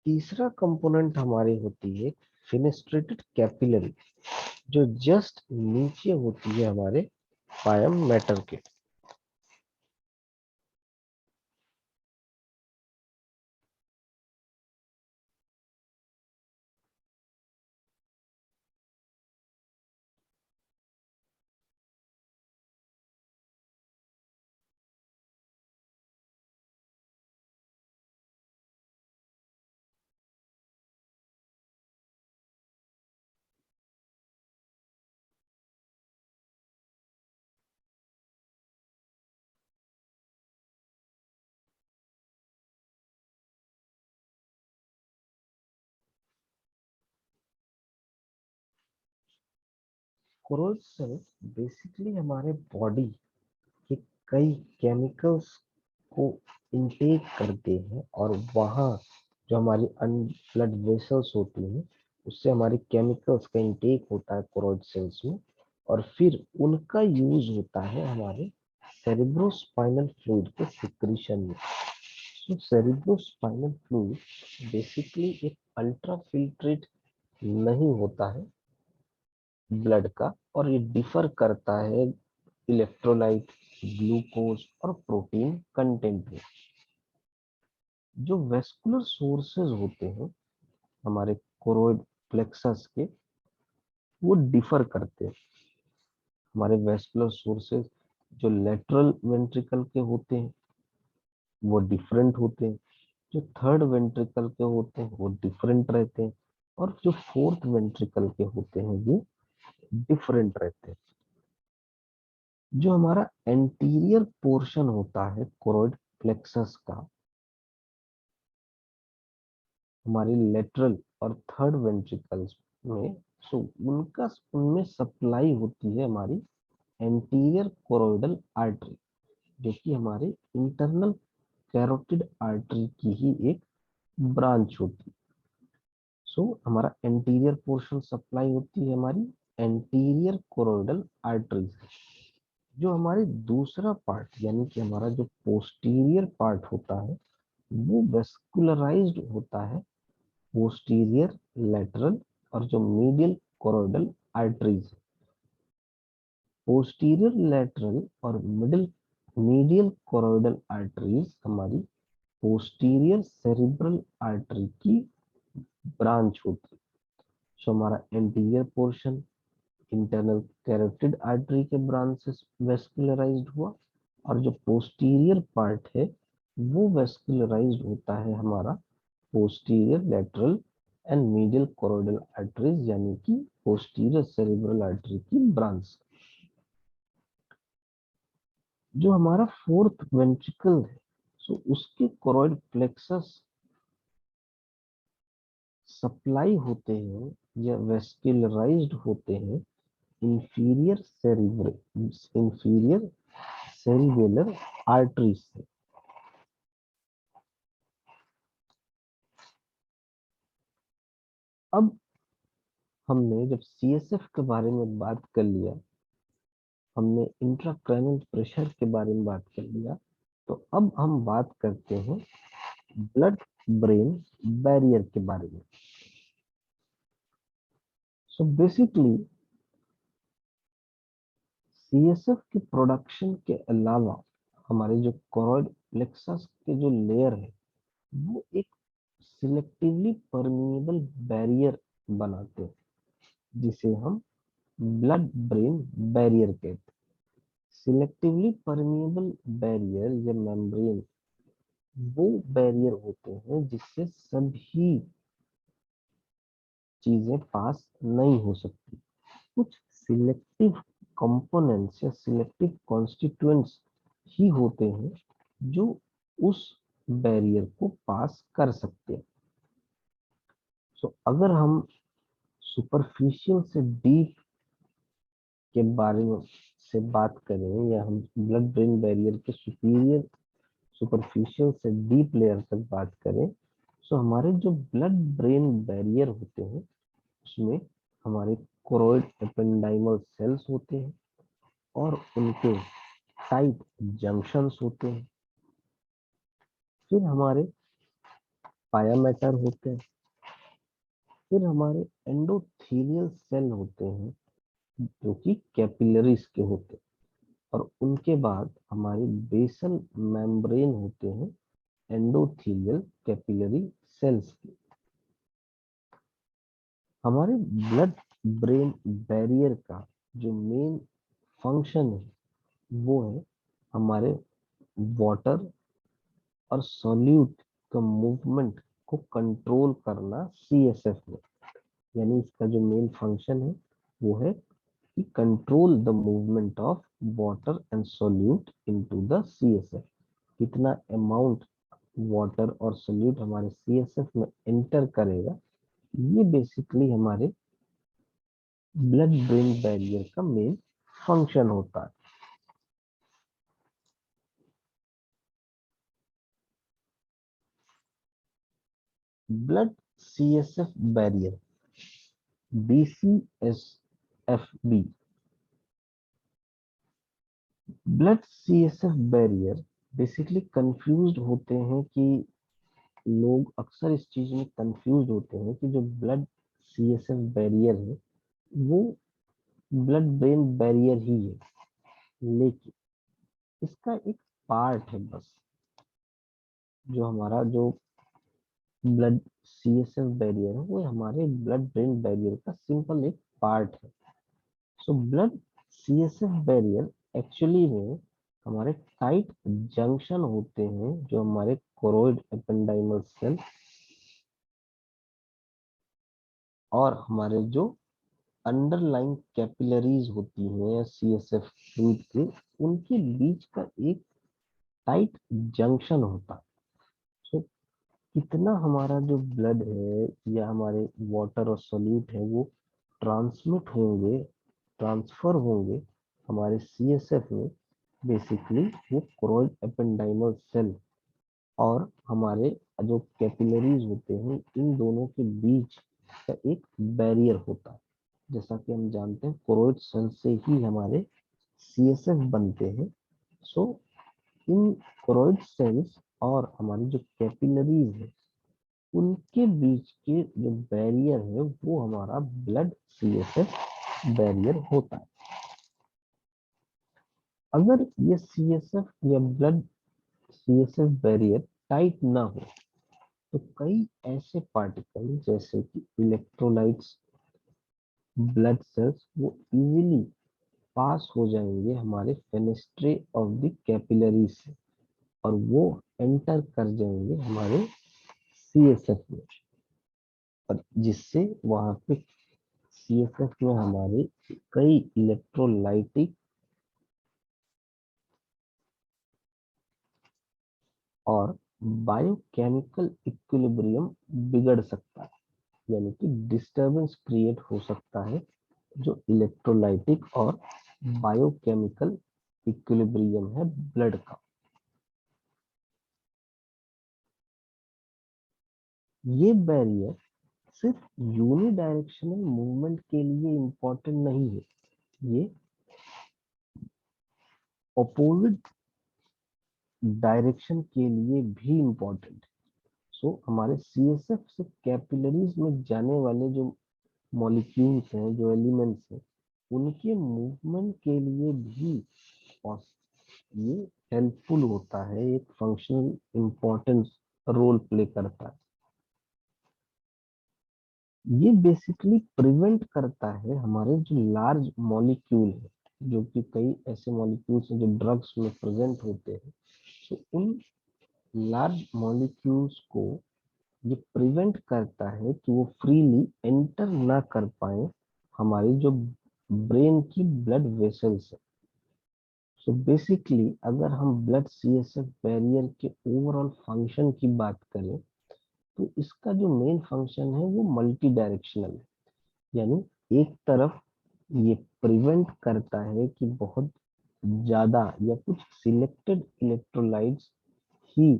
तीसरा कंपोनेंट हमारी होती है फिनेस्ट्रेटेड कैपिलरी जो जस्ट नीचे होती है हमारे पायम मैटर के। कोरोइड सेल्स बेसिकली हमारे बॉडी के कई केमिकल्स को इनटेक करते हैं और वहाँ जो हमारी ब्लड वेसल्स होती हैं उससे हमारी केमिकल्स का इनटेक होता है कोरोइड सेल्स में, और फिर उनका यूज होता है हमारे सेरिब्रोस्पाइनल फ्लूइड के सिक्रीशन में। तो सेरिब्रोस्पाइनल फ्लूइड बेसिकली एक अल्ट्रा फिल्ट्रेट नहीं होता है ब्लड का, और ये डिफर करता है इलेक्ट्रोलाइट, ग्लूकोज और प्रोटीन कंटेंट में। जो वेस्कुलर सोर्सेज होते हैं हमारे कोरोइड प्लेक्सस के वो डिफर करते हैं। हमारे वेस्कुलर सोर्सेज जो लेटरल वेंट्रिकल के होते हैं वो डिफरेंट होते हैं, जो थर्ड वेंट्रिकल के होते हैं वो डिफरेंट रहते हैं, और जो फोर्थ वेंट्रिकल के होते हैं वो डिफरेंट रहते हैं। जो हमारा एंटीरियर पोर्शन होता है कोरोइड प्लेक्सस का, हमारी लेटरल और थर्ड वेंट्रिकल्स में, सो उनका उनमें सप्लाई होती है हमारी एंटीरियर कोरोइडल आर्टरी जो कि हमारे इंटरनल कैरोटिड आर्टरी की ही एक ब्रांच होती है। सो हमारा एंटीरियर पोर्शन सप्लाई होती है हमारी एंटीरियर कोरोइडल आर्टरी से। जो हमारी दूसरा पार्ट यानी कि हमारा जो पोस्टीरियर पार्ट होता है वो वेस्कुलराइज्ड होता है पोस्टीरियर, लेटरल और जो medial choroidal arteries. Posterior, lateral और मीडियल कोरोइडल आर्टरीज हमारी पोस्टीरियर सेरिब्रल आर्टरी की ब्रांच होती है। सो हमारा anterior portion internal carotid artery के ब्रांच से वेस्कुलराइज्ड हुआ, और जो पोस्टीरियर पार्ट है वो वेस्कुलराइज्ड होता है हमारा posterior, lateral and medial choroidal arteries यानी कि पोस्टीरियर सेरिब्रल आर्टरी की ब्रांच। जो हमारा फोर्थ वेंट्रिकल है सो उसके कोरोइड प्लेक्सस सप्लाई होते हैं या वेस्क्युलराइज्ड होते हैं इंफीरियर सेरिबेलर आर्टरीज से। अब हमने जब सीएसएफ के बारे में बात कर लिया, हमने इंट्राक्रैनियल प्रेशर के बारे में बात कर लिया, तो अब हम बात करते हैं ब्लड ब्रेन बैरियर के बारे में। सो बेसिकली सीएसएफ की प्रोडक्शन के अलावा हमारे जो कोरोइड प्लेक्सस के जो लेयर है वो एक सिलेक्टिवली परमिएबल बैरियर बनाते हैं, जिसे हम ब्लड ब्रेन बैरियर कहते हैं। सिलेक्टिवली परमिएबल बैरियर या मेम्ब्रेन वो बैरियर होते हैं जिससे सभी चीजें पास नहीं हो सकती। कुछ सिलेक्टिव कंपोनेंट्स या सिलेक्टिव कॉन्स्टिट्यूएंट्स ही होते हैं जो उस बैरियर को पास कर सकते हैं। सो अगर हम सुपरफिशियल से डीप के बारे में से बात करें, या हम ब्लड ब्रेन बैरियर के सुपीरियर सुपरफिशियल से डीप लेयर तक बात करें, सो हमारे जो ब्लड ब्रेन बैरियर होते हैं उसमें हमारे कोरोइड एपेंडाइमल सेल्स होते हैं और उनके टाइट जंक्शंस होते हैं। फिर हमारे पायामेटर होते हैं। फिर हमारे एंडोथेलियल सेल होते हैं जो कि कैपिलरीज के होते हैं। और उनके बाद हमारे बेसल मेम्ब्रेन होते हैं एंडोथेलियल कैपिलरी सेल्स के। हमारे ब्लड ब्रेन बैरियर का जो मेन फंक्शन है वो है हमारे वाटर और सॉल्यूट का मूवमेंट को कंट्रोल करना सीएसएफ में। यानी इसका जो मेन फंक्शन है वो है कि control the movement of water and solute into the CSF. कितना अमाउंट वाटर और सॉल्यूट हमारे सीएसएफ में एंटर करेगा, ये बेसिकली हमारे ब्लड ब्रेन बैरियर का मेन फंक्शन होता है। Blood CSF barrier BCSFB। Blood CSF barrier basically confused होते हैं कि लोग अक्सर इस चीज में कंफ्यूज होते हैं कि जो ब्लड सीएसएफ बैरियर है वो ब्लड ब्रेन बैरियर ही है, लेकिन इसका एक पार्ट है बस। जो हमारा जो ब्लड सीएसएफ बैरियर है वो हमारे ब्लड ब्रेन बैरियर का सिंपल एक पार्ट है। So blood CSF barrier actually में हमारे टाइट जंक्शन होते हैं जो हमारे कोरोइड एपेंडाइमल सेल और हमारे जो अंडरलाइन कैपिलरीज होती हैं सीएसएफ फ्लूइड के, उनके बीच का एक टाइट जंक्शन होता है। सो कितना हमारा जो ब्लड है या हमारे वाटर और सॉल्यूट है वो ट्रांसमिट होंगे, ट्रांसफर होंगे हमारे सीएसएफ में, बेसिकली वो कोरोइड एपेंडाइमल सेल और हमारे जो कैपिलरीज होते हैं इन दोनों के बीच का एक बैरियर होता है। जैसा कि हम जानते हैं कोरोइड सेल से ही हमारे सीएसएफ बनते हैं। सो इन कोरोइड सेल्स और हमारी जो कैपिलरीज है उनके बीच के जो बैरियर है वो हमारा ब्लड सीएसएफ बैरियर होता है। अगर ये सीएसएफ या ब्लड सीएसएफ बैरियर टाइट ना हो तो कई ऐसे पार्टिकल जैसे कि इलेक्ट्रोलाइट्स, ब्लड सेल्स वो इजीली पास हो जाएंगे हमारे फेनेस्ट्रे ऑफ द कैपिलरी से और वो एंटर कर जाएंगे हमारे सीएसएफ में, और जिससे वहां पे सीएसएफ में हमारे कई इलेक्ट्रोलाइटिक और बायोकेमिकल इक्विलिब्रियम बिगड़ सकता है। यानी कि डिस्टरबेंस क्रिएट हो सकता है जो इलेक्ट्रोलाइटिक और बायोकेमिकल इक्विलिब्रियम है ब्लड का। ये बैरियर सिर्फ यूनिडायरेक्शनल मूवमेंट के लिए इंपॉर्टेंट नहीं है, ये अपोजिट डायरेक्शन के लिए भी इंपॉर्टेंट है। सो हमारे सीएसएफ से कैपिलरीज में जाने वाले जो मॉलिक्यूल्स हैं, जो एलिमेंट्स हैं, उनके मूवमेंट के लिए भी ये हेल्पफुल होता है, एक फंक्शनल इंपॉर्टेंस रोल प्ले करता है। ये बेसिकली प्रिवेंट करता है हमारे जो लार्ज मॉलिक्यूल है, जो कि कई ऐसे मॉलिक्यूल्स हैं जो ड्रग्स में प्रेजेंट होते हैं, तो उन लार्ज मॉलिक्यूल्स को ये प्रिवेंट करता है कि वो फ्रीली एंटर ना कर पाए हमारी जो ब्रेन की ब्लड वेसल्स है। सो बेसिकली अगर हम ब्लड सीएसएफ बैरियर के ओवरऑल फंक्शन की बात करें, तो इसका जो मेन फंक्शन है वो मल्टी डायरेक्शनल है। यानी एक तरफ ये प्रिवेंट करता है कि बहुत ज्यादा या कुछ सिलेक्टेड इलेक्ट्रोलाइट्स ही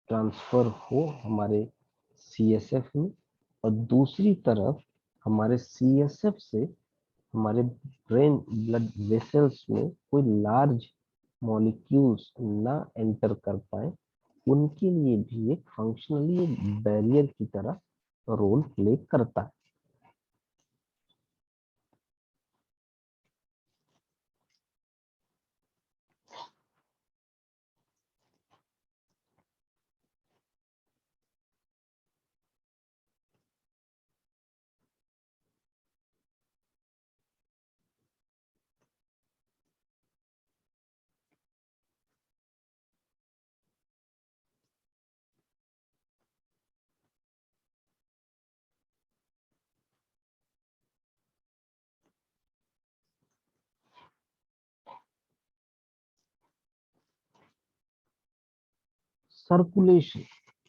ट्रांसफर हो हमारे सीएसएफ में, और दूसरी तरफ हमारे सीएसएफ से हमारे ब्रेन ब्लड वेसल्स में कोई लार्ज मॉलिक्यूल्स ना एंटर कर पाए, उनके लिए भी एक फंक्शनली एक बैरियर की तरह रोल प्ले करता है। सर्कुलेशन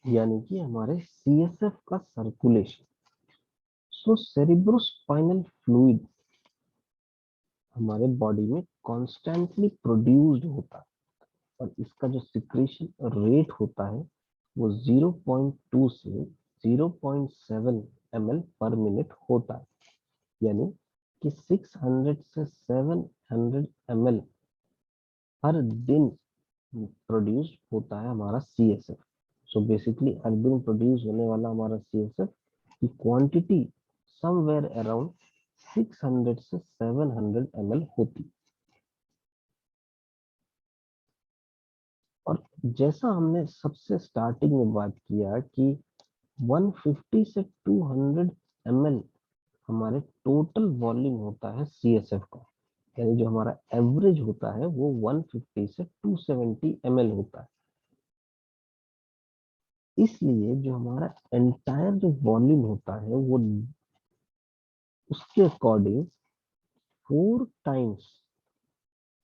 यानी कि हमारे सीएसएफ का सर्कुलेशन। सो सेरिब्रोस्पाइनल फ्लूइड हमारे बॉडी में कॉन्स्टेंटली प्रोड्यूस्ड होता है, और इसका जो सिक्रेशन रेट होता है वो 0.2 से 0.7 ml पर मिनट होता है। यानी कि 600 से 700 ml हर दिन प्रोड्यूस होता है हमारा सीएसएफ। सो बेसिकली हर दिन प्रोड्यूस होने वाला हमारा सीएसएफ की क्वांटिटी समवेयर अराउंड 600 से 700 ml होती। और जैसा हमने सबसे स्टार्टिंग में बात किया कि 150 से 200 ml हमारे टोटल वॉल्यूम होता है सीएसएफ का, यानी जो हमारा एवरेज होता है वो 150 से 270 ml होता है। इसलिए जो हमारा एंटायर जो वॉल्यूम होता है वो उसके अकॉर्डिंग 4 टाइम्स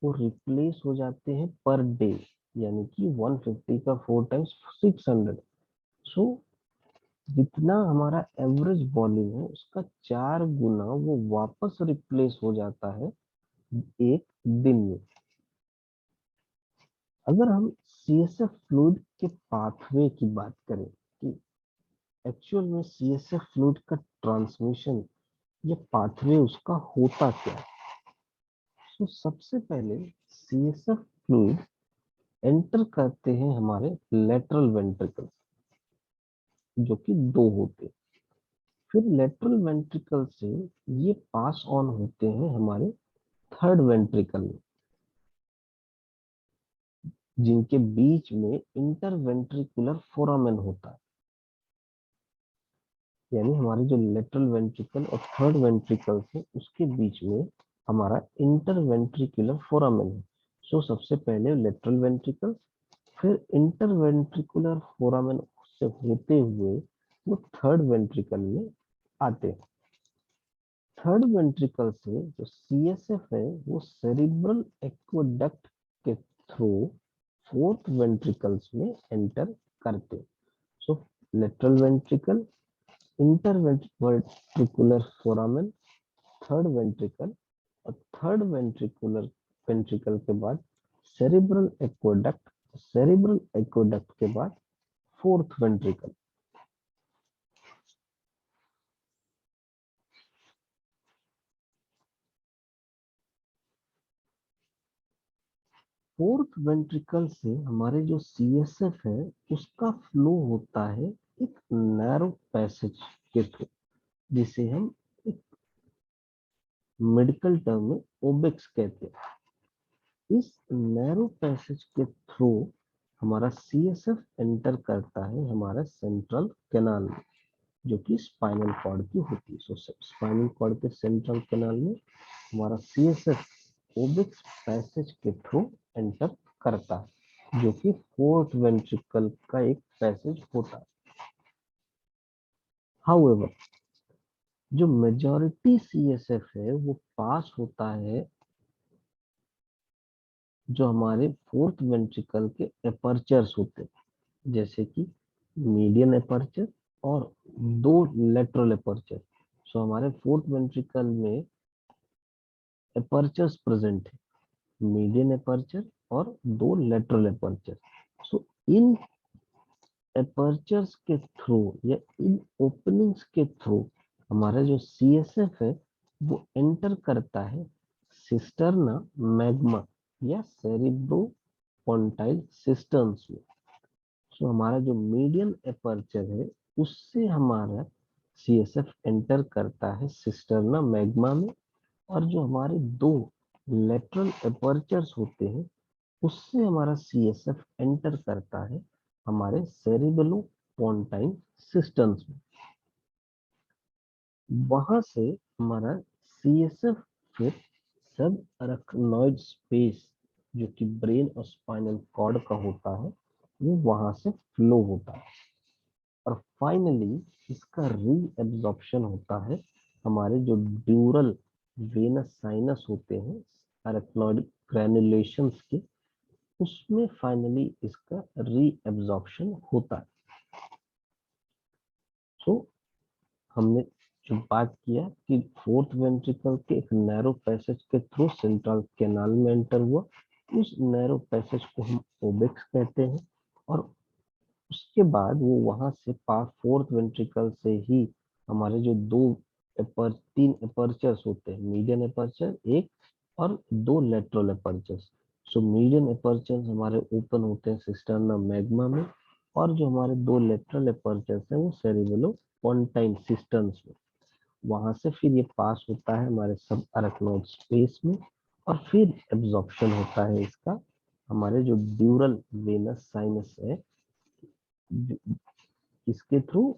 वो रिप्लेस हो जाते हैं पर डे, यानी कि 150 का 4 टाइम्स 600। सो जितना हमारा एवरेज वॉल्यूम है उसका 4 गुना वो वापस रिप्लेस हो जाता है एक दिन में। अगर हम सीएसएफ फ्लूइड के पाथवे की बात करें कि एक्चुअल में सीएसएफ फ्लूइड का ट्रांसमिशन या पाथवे उसका होता क्या है, तो सबसे पहले सीएसएफ फ्लूइड एंटर करते हैं हमारे लेटरल वेंट्रिकल, जो कि दो होते हैं। फिर लेटरल वेंट्रिकल से ये पास ऑन होते हैं हमारे थर्ड वेंट्रिकल में, जिनके बीच में इंटरवेंट्रिकुलर फोरामेन होता है। यानी हमारे जो लेटरल वेंट्रिकल और थर्ड वेंट्रिकल है उसके बीच में हमारा इंटरवेंट्रिकुलर फोरामेन है। सो सबसे पहले लेटरल वेंट्रिकल, फिर इंटरवेंट्रिकुलर फोरामेन से होते हुए वो थर्ड वेंट्रिकल में आते हैं। थर्ड वेंट्रिकल से जो सीएसएफ है वो सेरिब्रल एक्वेडक्ट के थ्रू फोर्थ वेंट्रिकल्स में एंटर करते। So lateral ventricle, interventricular foramen, third ventricle, और थर्ड वेंट्रिकुलर वेंट्रिकल के बाद सेरिब्रल एक्वेडक्ट, सेरिब्रल एक्वेडक्ट के बाद फोर्थ वेंट्रिकल। फोर्थ वेंट्रिकल से हमारे जो सीएसएफ है उसका फ्लो होता है एक नैरो पैसेज के थ्रू, जिसे हम एक मेडिकल टर्म में ओबेक्स कहते हैं। इस नैरो पैसेज के थ्रू हमारा सीएसएफ एंटर करता है हमारा सेंट्रल कैनाल में, जो कि स्पाइनल कॉर्ड की होती है। सो स्पाइनल कॉर्ड के सेंट्रल कैनाल में हमारा सीएसएफ ओबिक्स पैसेज के थ्रू एंटर करता है, जो कि फोर्थ वेंट्रिकल का एक पैसेज होता है। हाउएवर, जो मेजॉरिटी सीएसएफ है वो पास होता है जो हमारे फोर्थ वेंट्रिकल के एपर्चर्स होते हैं, जैसे कि मीडियन एपर्चर और दो लेटरल एपर्चर। सो हमारे फोर्थ वेंट्रिकल में एपर्चर्स प्रेजेंट है, मीडियन एपर्चर और दो लेटरल एपर्चर। सो इन एपर्चर्स के थ्रू या इन ओपनिंग्स के थ्रू हमारा जो सीएसएफ है वो एंटर करता है सिस्टर्ना मैग्मा या सेरिब्रो पोंटाइल सिस्टर्न्स में। सो हमारा जो मीडियन एपर्चर है उससे हमारा सीएसएफ एंटर करता है सिस्टर्ना मैग्मा में, और जो हमारे दो लेटरल एपर्चर्स होते हैं उससे हमारा सीएसएफ एंटर करता है हमारे सेरिबेलो पोंटाइन सिस्टम्स में। वहां से हमारा सीएसएफ फिर सब अरेक्नोइड स्पेस, जो कि ब्रेन और स्पाइनल कॉर्ड का होता है, वो वहां से फ्लो होता है, और फाइनली इसका री एब्जॉर्प्शन होता है हमारे जो ड्यूरल वेनस साइनस होते हैं अरेक्नोइड ग्रैनुलेशंस के, उसमें फाइनली इसका री एब्जॉर्प्शन होता है। सो हमने जो बात किया कि फोर्थ वेंट्रिकल के एक नैरो पैसेज के थ्रू सेंट्रल कैनाल में एंटर हुआ, उस नैरो पैसेज को हम ओबेक्स कहते हैं, और उसके बाद वो वहां से पास फोर्थ वेंट्रिकल से ही हमारे जो तीन एपर्चर्स होते हैं, मीडियन एपर्चर एक और दो lateral apertures. So median apertures हमारे ओपन होते हैं सिस्टर्ना मैग्मा में, और जो हमारे दो लेटरल एपर्चर्स हैं वो सेरिबेलो पोंटाइन सिस्टर्न्स में। वहां से फिर ये पास होता है हमारे सब अरेक्नोइड स्पेस में, और फिर एब्जॉर्प्शन होता है इसका हमारे जो ड्यूरल वेनस साइनस है, इसके थ्रू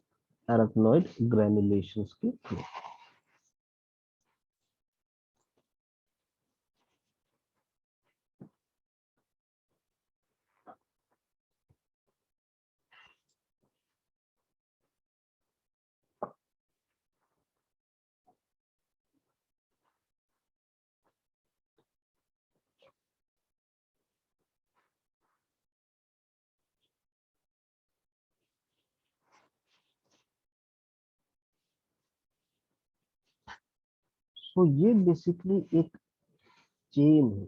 अरेक्नोइड ग्रैनुलेशंस के थ्रू। सो ये बेसिकली एक चेन है,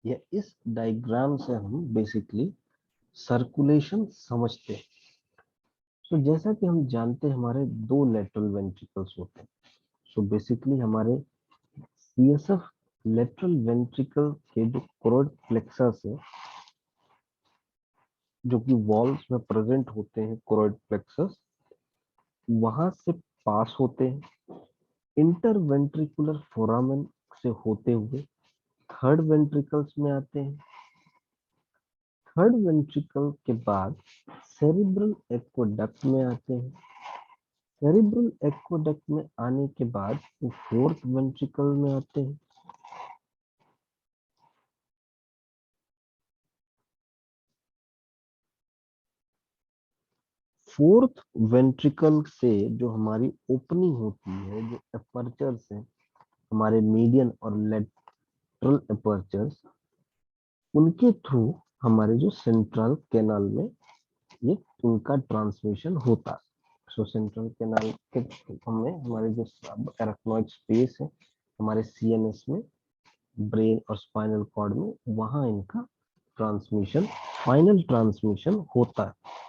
या इस डायग्राम से हम बेसिकली सर्कुलेशन समझते हैं। सो जैसा कि हम जानते हैं हमारे दो लेटरल वेंट्रिकल्स होते हैं। सो बेसिकली हमारे सीएसएफ लेटरल वेंट्रिकल के जो कोरोइड प्लेक्सस है, जो कि वॉल्स में प्रेजेंट होते हैं कोरोइड प्लेक्सस, वहां से पास होते हैं इंटरवेंट्रिकुलर फोरामेन से होते हुए थर्ड वेंट्रिकल्स में आते हैं। थर्ड वेंट्रिकल के बाद सेरिब्रल एक्वेडक्ट में आते हैं। सेरिब्रल एक्वेडक्ट में आने के बाद वो फोर्थ वेंट्रिकल में आते हैं। फोर्थ वेंट्रिकल से जो हमारी ओपनिंग होती है, जो एपर्चर्स हैं हमारे मीडियन और लेटरल एपर्चर्स, उनके थ्रू हमारे जो सेंट्रल कैनाल में ये उनका ट्रांसमिशन होता है। एक्सोसेंट्रल कैनाल के में हमारे जो एराक्नोइड स्पेस है हमारे सीएनएस में, ब्रेन और स्पाइनल कॉर्ड में, वहां इनका ट्रांसमिशन, फाइनल ट्रांसमिशन होता है।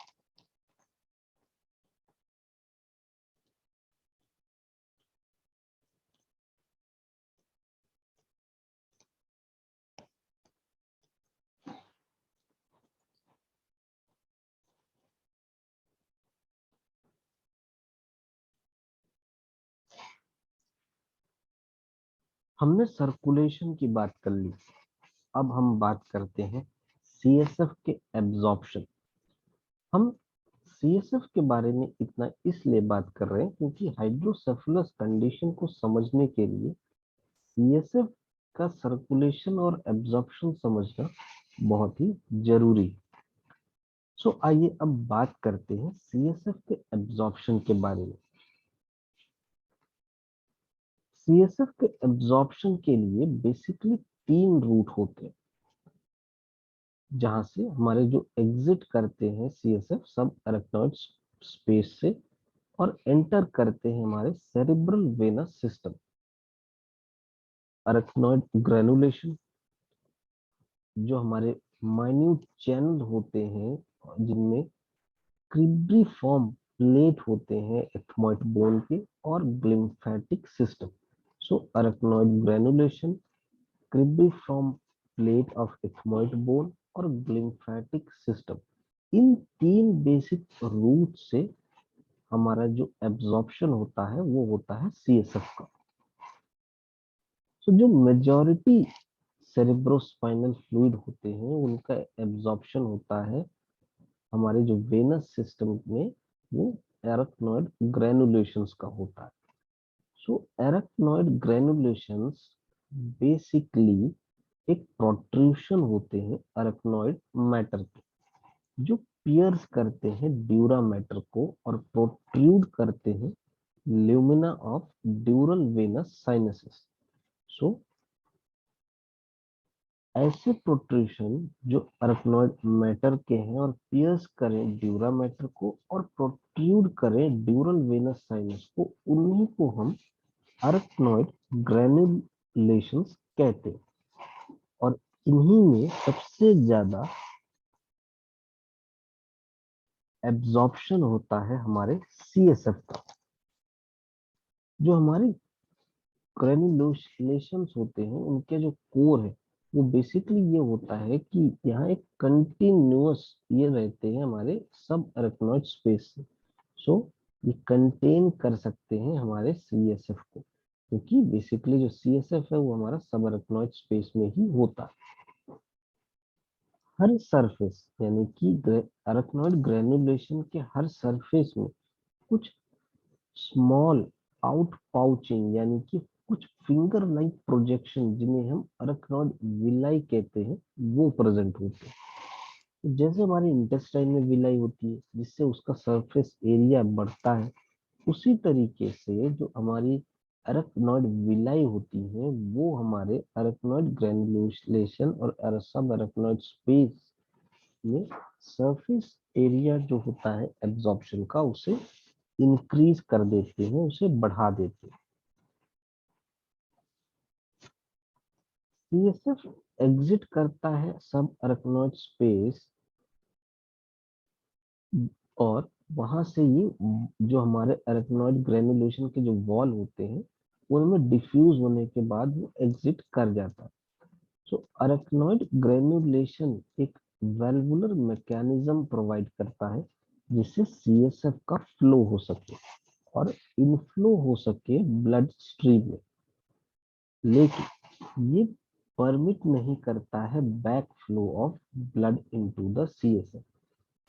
हमने सर्कुलेशन की बात कर ली, अब हम बात करते हैं सीएसएफ के एब्जॉर्प्शन। हम सीएसएफ के बारे में इतना इसलिए बात कर रहे हैं क्योंकि हाइड्रोसेफलस कंडीशन को समझने के लिए सीएसएफ का सर्कुलेशन और एब्जॉर्प्शन समझना बहुत ही जरूरी है। सो आइए अब बात करते हैं सीएसएफ के एब्जॉर्प्शन के बारे में। सीएसएफ के एब्जॉर्प्शन के लिए बेसिकली 3 रूट होते हैं जहां से हमारे जो एग्जिट करते हैं सीएसएफ सब अरेक्नॉइड स्पेस से और एंटर करते हैं हमारे cerebral venous system. Arachnoid granulation, जो हमारे माइन्यूट चैनल होते हैं जिनमें क्रिब्रीफॉर्म प्लेट होते हैं एथमॉइड बोन के, और glymphatic system. So arachnoid granulation, cribriform plate of ethmoid bone और ग्लिम्फेटिक सिस्टम, इन 3 बेसिक रूट से हमारा जो एब्जॉर्प्शन होता है वो होता है सीएसएफ का। तो जो मेजॉरिटी सेरेब्रोस्पाइनल फ्लूइड होते हैं उनका एब्जॉर्प्शन होता है हमारे जो वेनस सिस्टम में, वो एराक्नॉइड ग्रेनुलेशंस का होता है। सो एराक्नॉइड ग्रेनुलेशंस बेसिकली एक प्रोट्रूशन होते हैं अरेक्नॉइड मैटर के, जो पियर्स करते हैं ड्यूरा मैटर को और प्रोट्रूड करते हैं ल्यूमिना ऑफ ड्यूरल वेनस साइनसेस। सो ऐसे प्रोट्रूशन जो अरेक्नॉइड मैटर के हैं और पियर्स करें ड्यूरा मैटर को और प्रोट्रूड करें ड्यूरल वेनस साइनस को, उन्हीं को हम अरेक्नॉइड ग्रेनुलेशंस कहते हैं। और इन्हीं में सबसे ज्यादा एब्जॉर्प्शन होता है हमारे सीएसएफ का। जो हमारे ग्रेनुलेशंस होते हैं उनके जो कोर है वो बेसिकली ये होता है कि यहाँ एक कंटिन्यूअस ये रहते हैं हमारे सब अरेक्नॉइड स्पेस से। सो ये कंटेन कर सकते हैं हमारे सीएसएफ को, क्योंकि बेसिकली जो सीएसएफ है वो हमारा सब अरेक्नॉइड स्पेस में ही होता है। हर सरफेस यानी कि अरेक्नॉइड ग्रेनुलेशन के हर सरफेस में कुछ स्मॉल आउट पाउचिंग यानी कि कुछ फिंगर लाइक प्रोजेक्शन, जिन्हें हम अरेक्नॉइड विलाई कहते हैं, वो प्रेजेंट होते हैं। तो जैसे हमारे इंटेस्टाइन में विलाई होती है जिससे उसका सरफेस एरिया बढ़ता है, उसी तरीके से जो हमारी अरेक्नॉइड विलाई होती है वो हमारे अरेक्नॉइड ग्रेनुलेशन और सब अरेक्नॉइड स्पेस में सरफेस एरिया जो होता है एब्जॉर्प्शन का, उसे इंक्रीज कर देते हैं, उसे बढ़ा देते हैं। सीएसएफ एग्जिट करता है सब अरेक्नॉइड स्पेस और वहां से ये जो हमारे अरेक्नॉइड ग्रेनुलेशन के जो वॉल होते हैं उनमें डिफ्यूज होने के बाद वो एग्जिट कर जाता है। सो अरेक्नॉइड ग्रेनुलेशन एक वेल्वुलर मैकेनिज्म प्रोवाइड करता है जिससे सीएसएफ का फ्लो हो सके और इनफ्लो हो सके ब्लड स्ट्रीम में, लेकिन ये परमिट नहीं करता है back flow of blood into the CSF.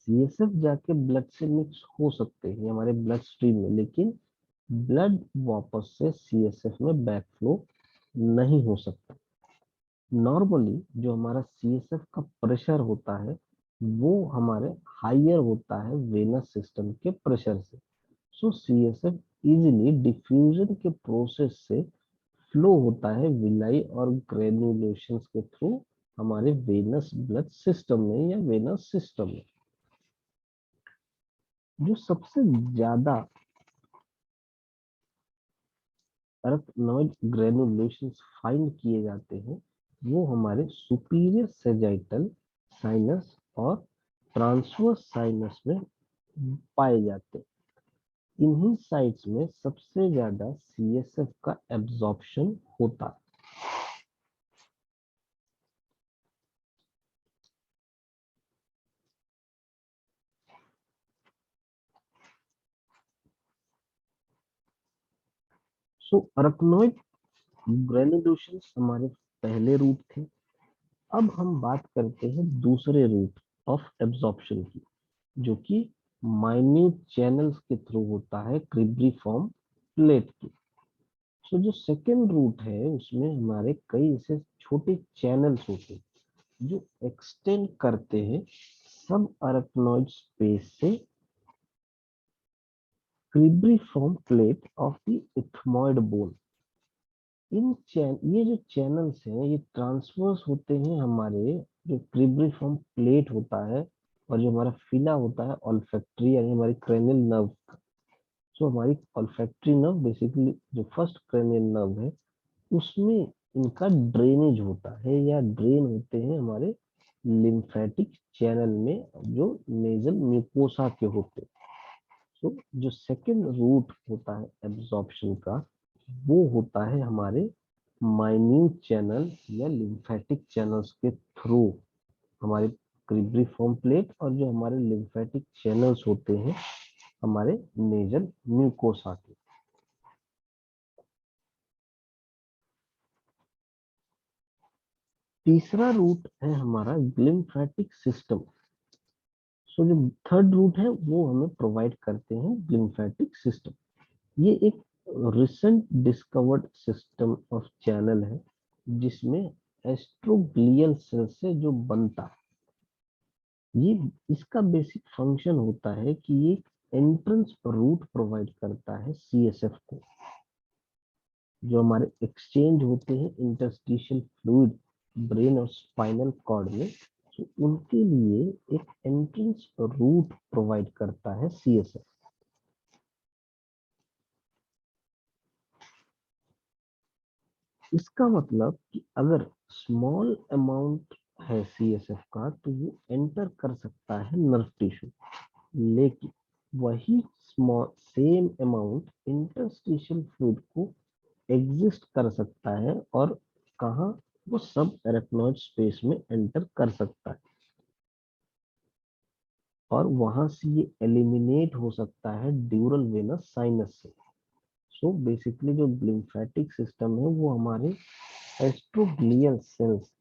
CSF जाके ब्लड से मिक्स हो सकते हैं हमारे ब्लड स्ट्रीम में, लेकिन ब्लड वापस से सीएसएफ में बैक फ्लो नहीं हो सकता। नॉर्मली जो हमारा सीएसएफ का प्रेशर होता है वो हमारे हाइयर होता है वेनस सिस्टम के प्रेशर से। सो सीएसएफ इजीली डिफ्यूजन के प्रोसेस से फ्लो होता है विलाई और ग्रेनुलेशंस के थ्रू हमारे वेनस ब्लड सिस्टम में या वेनस सिस्टम में। जो सबसे ज्यादा अरेक्नॉइड ग्रेनुलेशंस फाइंड किए जाते हैं वो हमारे सुपीरियर सेजाइटल साइनस और ट्रांसवर्स साइनस में पाए जाते हैं। इन्हीं साइट्स में सबसे ज्यादा सीएसएफ का एब्जॉर्प्शन होता है। सो अरेक्नॉइड ग्रेनुलेशंस हमारे पहले रूट थे। अब हम बात करते हैं दूसरे रूट ऑफ एब्जॉर्प्शन की, जो कि माइन्यूट चैनल्स के थ्रू होता है क्रिब्रिफॉर्म प्लेट की। सो जो सेकेंड रूट है उसमें हमारे कई ऐसे छोटे चैनल्स होते हैं जो एक्सटेंड करते हैं सब अरेक्नॉइड स्पेस से cribriform plate of the ethmoid bone. ये जो चैनल्स हैं ये ट्रांसवर्स होते हैं हमारे जो क्रिब्रिफॉर्म प्लेट होता है और जो हमारा फिला होता है ऑल्फैक्टरी यानी हमारी क्रेनियल नर्व। सो हमारी ऑल्फैक्टरी नर्व बेसिकली जो फर्स्ट क्रेनियल नर्व है उसमें इनका ड्रेनेज होता है या ड्रेन होते हैं हमारे लिम्फेटिक चैनल में जो नेजल म्यूकोसा के होते हैं। सो जो सेकेंड रूट होता है एब्जॉर्प्शन का वो होता है हमारे माइन्यूट चैनल या लिम्फेटिक चैनल्स के थ्रू हमारे क्रिब्रिफॉर्म प्लेट और जो हमारे लिम्फेटिक चैनल्स होते हैं हमारे नेजल म्यूकोसा के। तीसरा रूट है हमारा लिम्फेटिक सिस्टम। सो जो थर्ड रूट है वो हमें प्रोवाइड करते हैं लिम्फेटिक सिस्टम। ये एक recent discovered system of channel है जिसमें एस्ट्रोग्लियल सेल से जो बनता है ये इसका बेसिक फंक्शन होता है कि ये एंट्रेंस रूट प्रोवाइड करता है सीएसएफ को। जो हमारे एक्सचेंज होते हैं इंटरस्टिशियल फ्लूइड ब्रेन और स्पाइनल कॉर्ड में, तो उनके लिए एक एंट्रेंस रूट प्रोवाइड करता है सीएसएफ। इसका मतलब कि अगर स्मॉल अमाउंट है सीएसएफ का तो वो एंटर कर सकता है नर्व टिश्यू, लेकिन वही small same amount interstitial fluid को एग्जिस्ट कर सकता है और कहाँ वो सब एरेक्नॉइड स्पेस में एंटर कर सकता है और वहां से ये एलिमिनेट हो सकता है ड्यूरल वेनस साइनस से। सो बेसिकली जो लिम्फेटिक सिस्टम है वो हमारे एस्ट्रोग्लियल सेल्स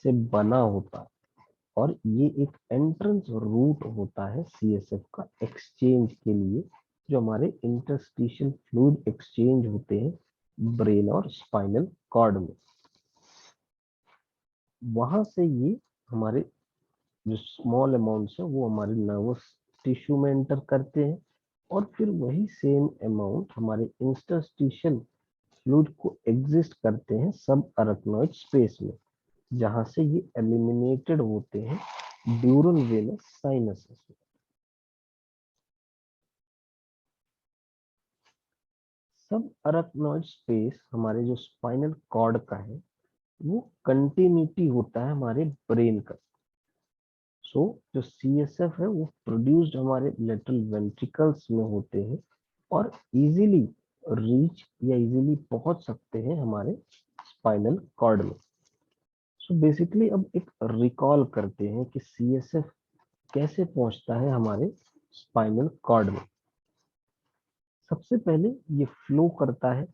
से बना होता है और ये एक एंट्रेंस रूट होता है सीएसएफ का एक्सचेंज के लिए, जो हमारे इंटरस्टिशियल फ्लूइड एक्सचेंज होते हैं ब्रेन और स्पाइनल कॉर्ड में। वहां से ये हमारे जो स्मॉल अमाउंट्स है वो हमारे नर्वस टिश्यू में एंटर करते हैं और फिर वही सेम अमाउंट हमारे इंटरस्टिशियल फ्लूइड को एग्जिस्ट करते हैं सब अरेक्नॉइड स्पेस में, जहां से ये एलिमिनेटेड होते हैं ड्यूरल वेनस साइनसेस में। सब अरेक्नॉइड स्पेस हमारे जो स्पाइनल कॉर्ड का है वो कंटिन्यूटी होता है हमारे ब्रेन का। सो जो सीएसएफ है वो प्रोड्यूस्ड हमारे लेटरल वेंट्रिकल्स में होते हैं और इजीली रीच या इजीली पहुंच सकते हैं हमारे स्पाइनल कॉर्ड में। सो बेसिकली अब एक रिकॉल करते हैं कि सीएसएफ कैसे पहुंचता है हमारे स्पाइनल कॉर्ड में। सबसे पहले ये फ्लो करता है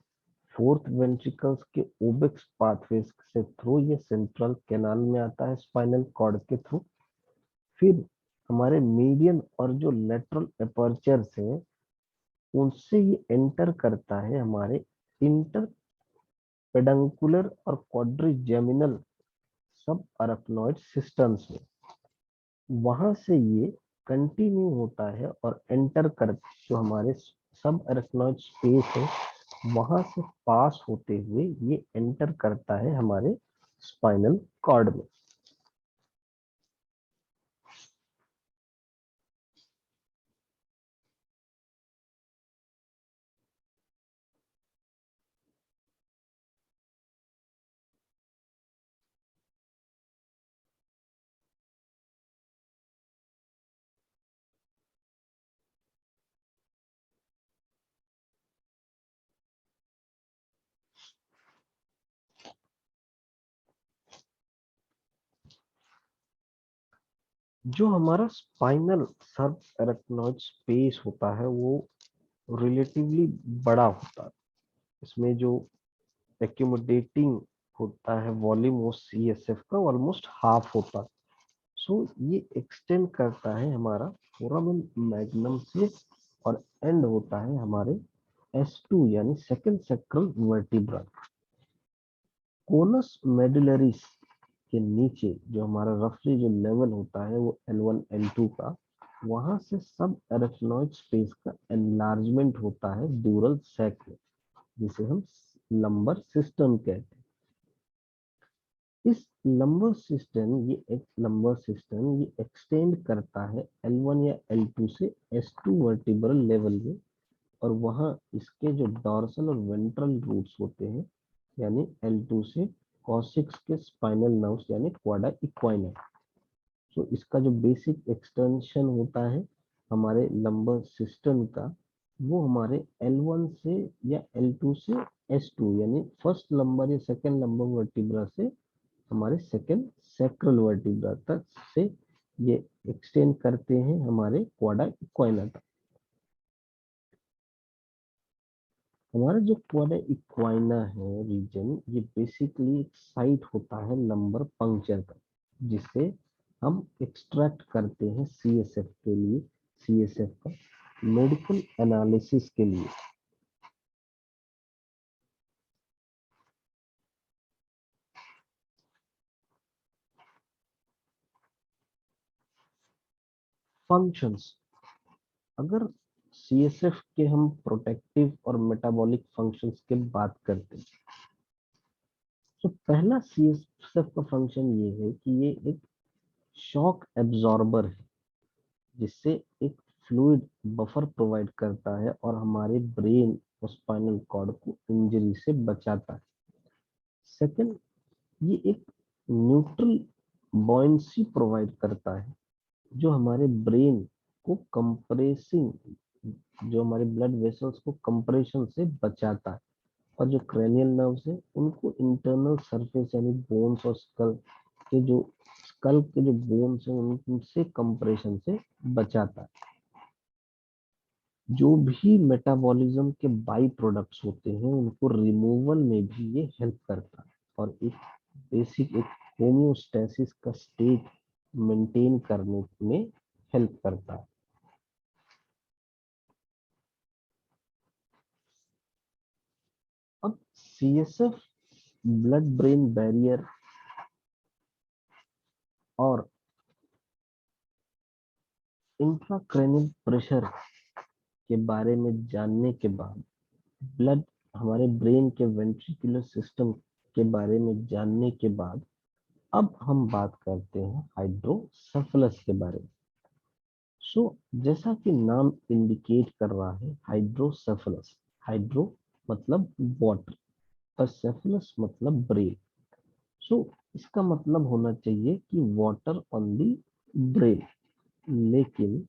फोर्थ वेंट्रिकल्स के ओबिक्स पाथवेज से थ्रू, ये सेंट्रल कैनाल में आता है स्पाइनल कॉर्ड के थ्रू। फिर हमारे मीडियन और जो लेटरल अपर्चर्स हैं उनसे ये एंटर करता है हमारे इंटर पेडंकुलर और क्वाड्रिजेमिनल सब अरेक्नॉइड सिस्टम्स में। वहां से ये कंटिन्यू होता है और एंटर कर जो हमारे सब अरेक्नॉइड स्पेस है वहां से पास होते हुए ये एंटर करता है हमारे स्पाइनल कॉर्ड में। जो हमारा स्पाइनल सब एराक्नोइड स्पेस होता है वो रिलेटिवली बड़ा होता है। इसमें जो एक्यूमुलेटिंग होता है वॉल्यूम वो सीएसएफ का ऑलमोस्ट हाफ होता है। सो ये एक्सटेंड करता है हमारा फोरामेन मैग्नम से और एंड होता है हमारे S2 यानी सेकंड सैक्रल वर्टिब्रा। कोनस मेडुलरिस के नीचे जो हमारा रफली जो लेवल होता है वो L1 L2 का, वहां से सब एराक्नोइड स्पेस का एनलार्जमेंट होता है ड्यूरल सैक में, जिसे हम लंबर सिस्टम कहते हैं। इस लंबर सिस्टम ये एक्सटेंड करता है L1 या L2 से S2 वर्टिब्रल लेवल में, और वहाँ इसके जो डॉर्सल और वेंट्रल रूट्स होते हैं यानी L2 से कॉसिक्स के स्पाइनल नर्व्स यानी क्वाडा इक्वाइना। तो इसका जो बेसिक एक्सटेंशन होता है हमारे लंबर सिस्टम का, वो हमारे L1 से या L2 से S2 यानी फर्स्ट लंबर या सेकंड लंबर वर्टिब्रा से हमारे सेकंड सैक्रल वर्टिब्रा तक से ये एक्सटेंड करते हैं हमारे क्वाडा इक्वाइना तक। हमारा जो क्वाडा इक्वाइना है रीजन, ये बेसिकली एक साइट होता है लंबर पंक्चर का, जिसे हम एक्सट्रैक्ट करते हैं सीएसएफ के लिए, सीएसएफ का मेडिकल एनालिसिस के लिए। फंक्शंस, अगर सीएसएफ के हम प्रोटेक्टिव और मेटाबॉलिक फंक्शंस के बात करते हैं, तो पहला सीएसएफ का फंक्शन ये है कि ये एक शॉक एब्जॉर्बर है, जिससे एक फ्लूइड बफर प्रोवाइड करता है और हमारे ब्रेन और स्पाइनल कॉर्ड को इंजरी से बचाता है। सेकंड, ये एक न्यूट्रल बॉयंसी प्रोवाइड करता है, जो हमारे ब्रेन को कंप्रेसिंग, जो हमारे ब्लड वेसल्स को कंप्रेशन से बचाता है, और जो क्रेनियल नर्व्स है उनको इंटरनल सरफेस यानी बोन्स और स्कल के जो बोन्स है उनसे कंप्रेशन से बचाता है। जो भी मेटाबॉलिज्म के बाई प्रोडक्ट्स होते हैं उनको रिमूवल में भी ये हेल्प करता है, और एक बेसिक एक होम्योस्टेसिस का स्टेट मेंटेन करने में हेल्प करता है। अब सीएसएफ ब्लड ब्रेन बैरियर और इंट्राक्रैनियल प्रेशर के बारे में जानने के बाद, ब्लड हमारे ब्रेन के वेंट्रिकुलर सिस्टम के बारे में जानने के बाद, अब हम बात करते हैं हाइड्रोसेफलस के बारे में। सो जैसा कि नाम इंडिकेट कर रहा है हाइड्रोसेफलस, हाइड्रो मतलब वाटर और सेफलस मतलब ब्रेन। सो इसका मतलब होना चाहिए कि वाटर ऑन दी ब्रेन, लेकिन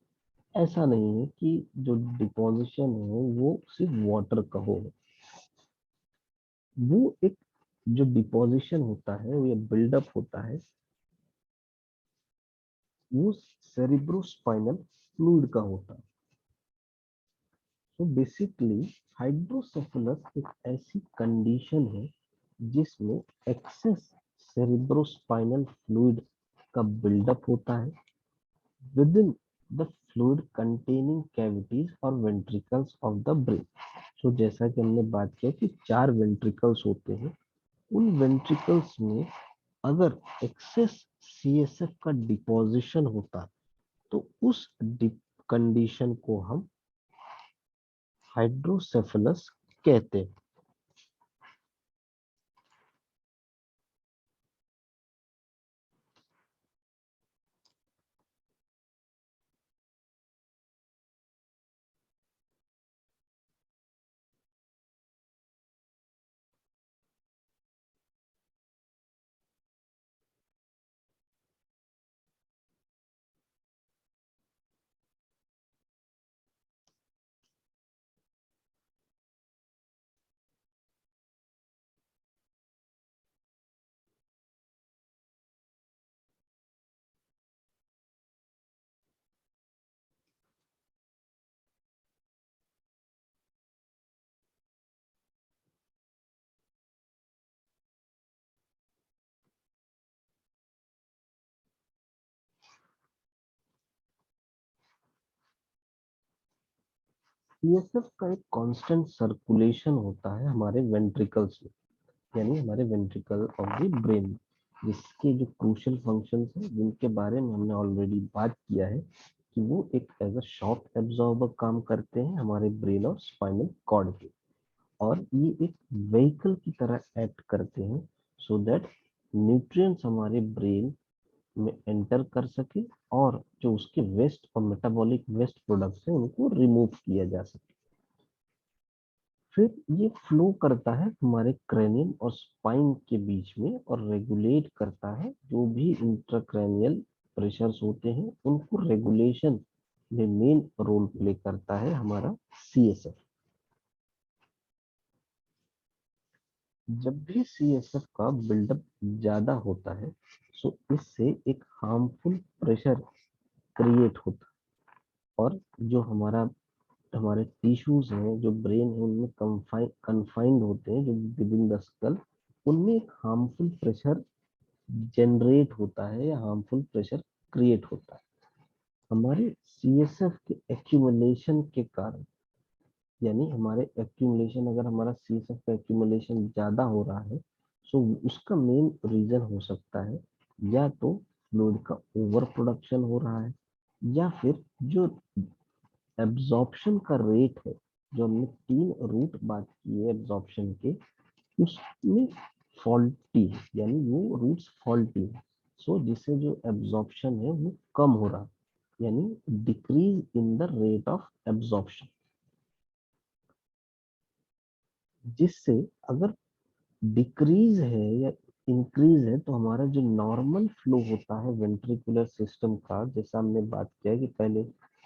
ऐसा नहीं है कि जो डिपोजिशन है वो सिर्फ वाटर का हो। वो एक जो डिपोजिशन होता है वो ये बिल्डअप होता है, वो सेरिब्रोस्पाइनल फ्लूइड का होता है। तो बेसिकली हाइड्रोसेफलस एक ऐसी कंडीशन है जिसमें एक्सेस सेरिब्रोस्पाइनल फ्लूइड का बिल्डअप होता है within the fluid containing cavities or ventricles of the brain। तो जैसा कि हमने बात किया कि 4 वेंट्रिकल्स होते हैं, उन वेंट्रिकल्स में अगर एक्सेस सीएसएफ का डिपोजिशन होता तो उस कंडीशन को हम हाइड्रोसेफलस कहते हैं। सीएसएफ का एक कांस्टेंट सर्कुलेशन होता है हमारे वेंट्रिकल्स में, यानी हमारे वेंट्रिकल ऑफ द ब्रेन, जिसके जो क्रूशियल फंक्शंस हैं जिनके बारे में हमने ऑलरेडी बात किया है कि वो एक एज अ शॉक एब्जॉर्बर काम करते हैं हमारे ब्रेन और स्पाइनल कॉर्ड के, और ये एक व्हीकल की तरह एक्ट करते हैं सो दैट न्यूट्रिएंट्स हमारे ब्रेन में एंटर कर सके और जो उसके वेस्ट और मेटाबॉलिक वेस्ट प्रोडक्ट्स हैं उनको रिमूव किया जा सके। फिर ये फ्लो करता है हमारे क्रेनियम और स्पाइन के बीच में और रेगुलेट करता है जो भी इंट्राक्रैनियल प्रेशर्स होते हैं, उनको रेगुलेशन में मेन रोल प्ले करता है हमारा सीएसएफ। जब भी सीएसएफ का बिल्डअप ज्यादा होता है सो इससे एक हार्मफुल प्रेशर क्रिएट होता है, और जो हमारे टिश्यूज हैं जो ब्रेन है उनमें कन्फाइंड होते हैं, जो विद इन द स्कल, उनमें एक हार्मफुल प्रेशर जनरेट होता है या हार्मफुल प्रेशर क्रिएट होता है। हमारे सीएसएफ के एक्यूमुलेशन के कारण, यानी हमारे एक्यूमुलेशन, अगर हमारा सीएसएफ का एक्यूमुलेशन ज्यादा हो रहा है सो उसका मेन रीजन हो सकता है या तो फ्लूइड का ओवर प्रोडक्शन हो रहा है, या फिर जो एब्जॉर्प्शन का रेट है, जो हमने 3 रूट बात की है एब्जॉर्प्शन के, उसमें फॉल्टी है, यानी वो रूट्स फॉल्टी है। सो जिससे जो एब्जॉर्प्शन है वो कम हो रहा है, यानी decrease in the rate of absorption, जिससे अगर डिक्रीज है या इंक्रीज है तो हमारा जो नॉर्मल फ्लो होता है वेंट्रिकुलर सिस्टम का, जैसा हमने बात किया कि पहले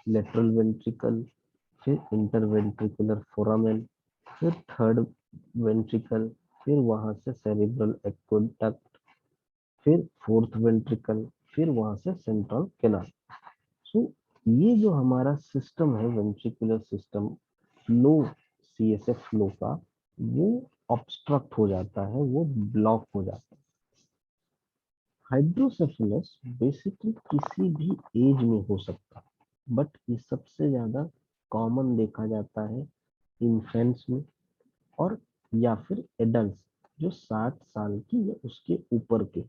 लेटरल वेंट्रिकल, फिर इंटरवेंट्रिकुलर फोरामेन, फिर थर्ड वेंट्रिकल, फिर वहां से सेरिब्रल एक्वेडक्ट, फिर फोर्थ वेंट्रिकल, फिर वहां से सेंट्रल कैनाल। सो ये जो हमारा सिस्टम है ventricular system flow, CSF flow का, वो ऑब्स्ट्रक्ट हो जाता है, वो ब्लॉक हो जाता है। हाइड्रोसेफलस बेसिकली किसी भी एज में हो सकता है, बट ये सबसे ज्यादा कॉमन देखा जाता है इन्फेंट्स में, और या फिर एडल्ट जो 60 साल की या उसके ऊपर के।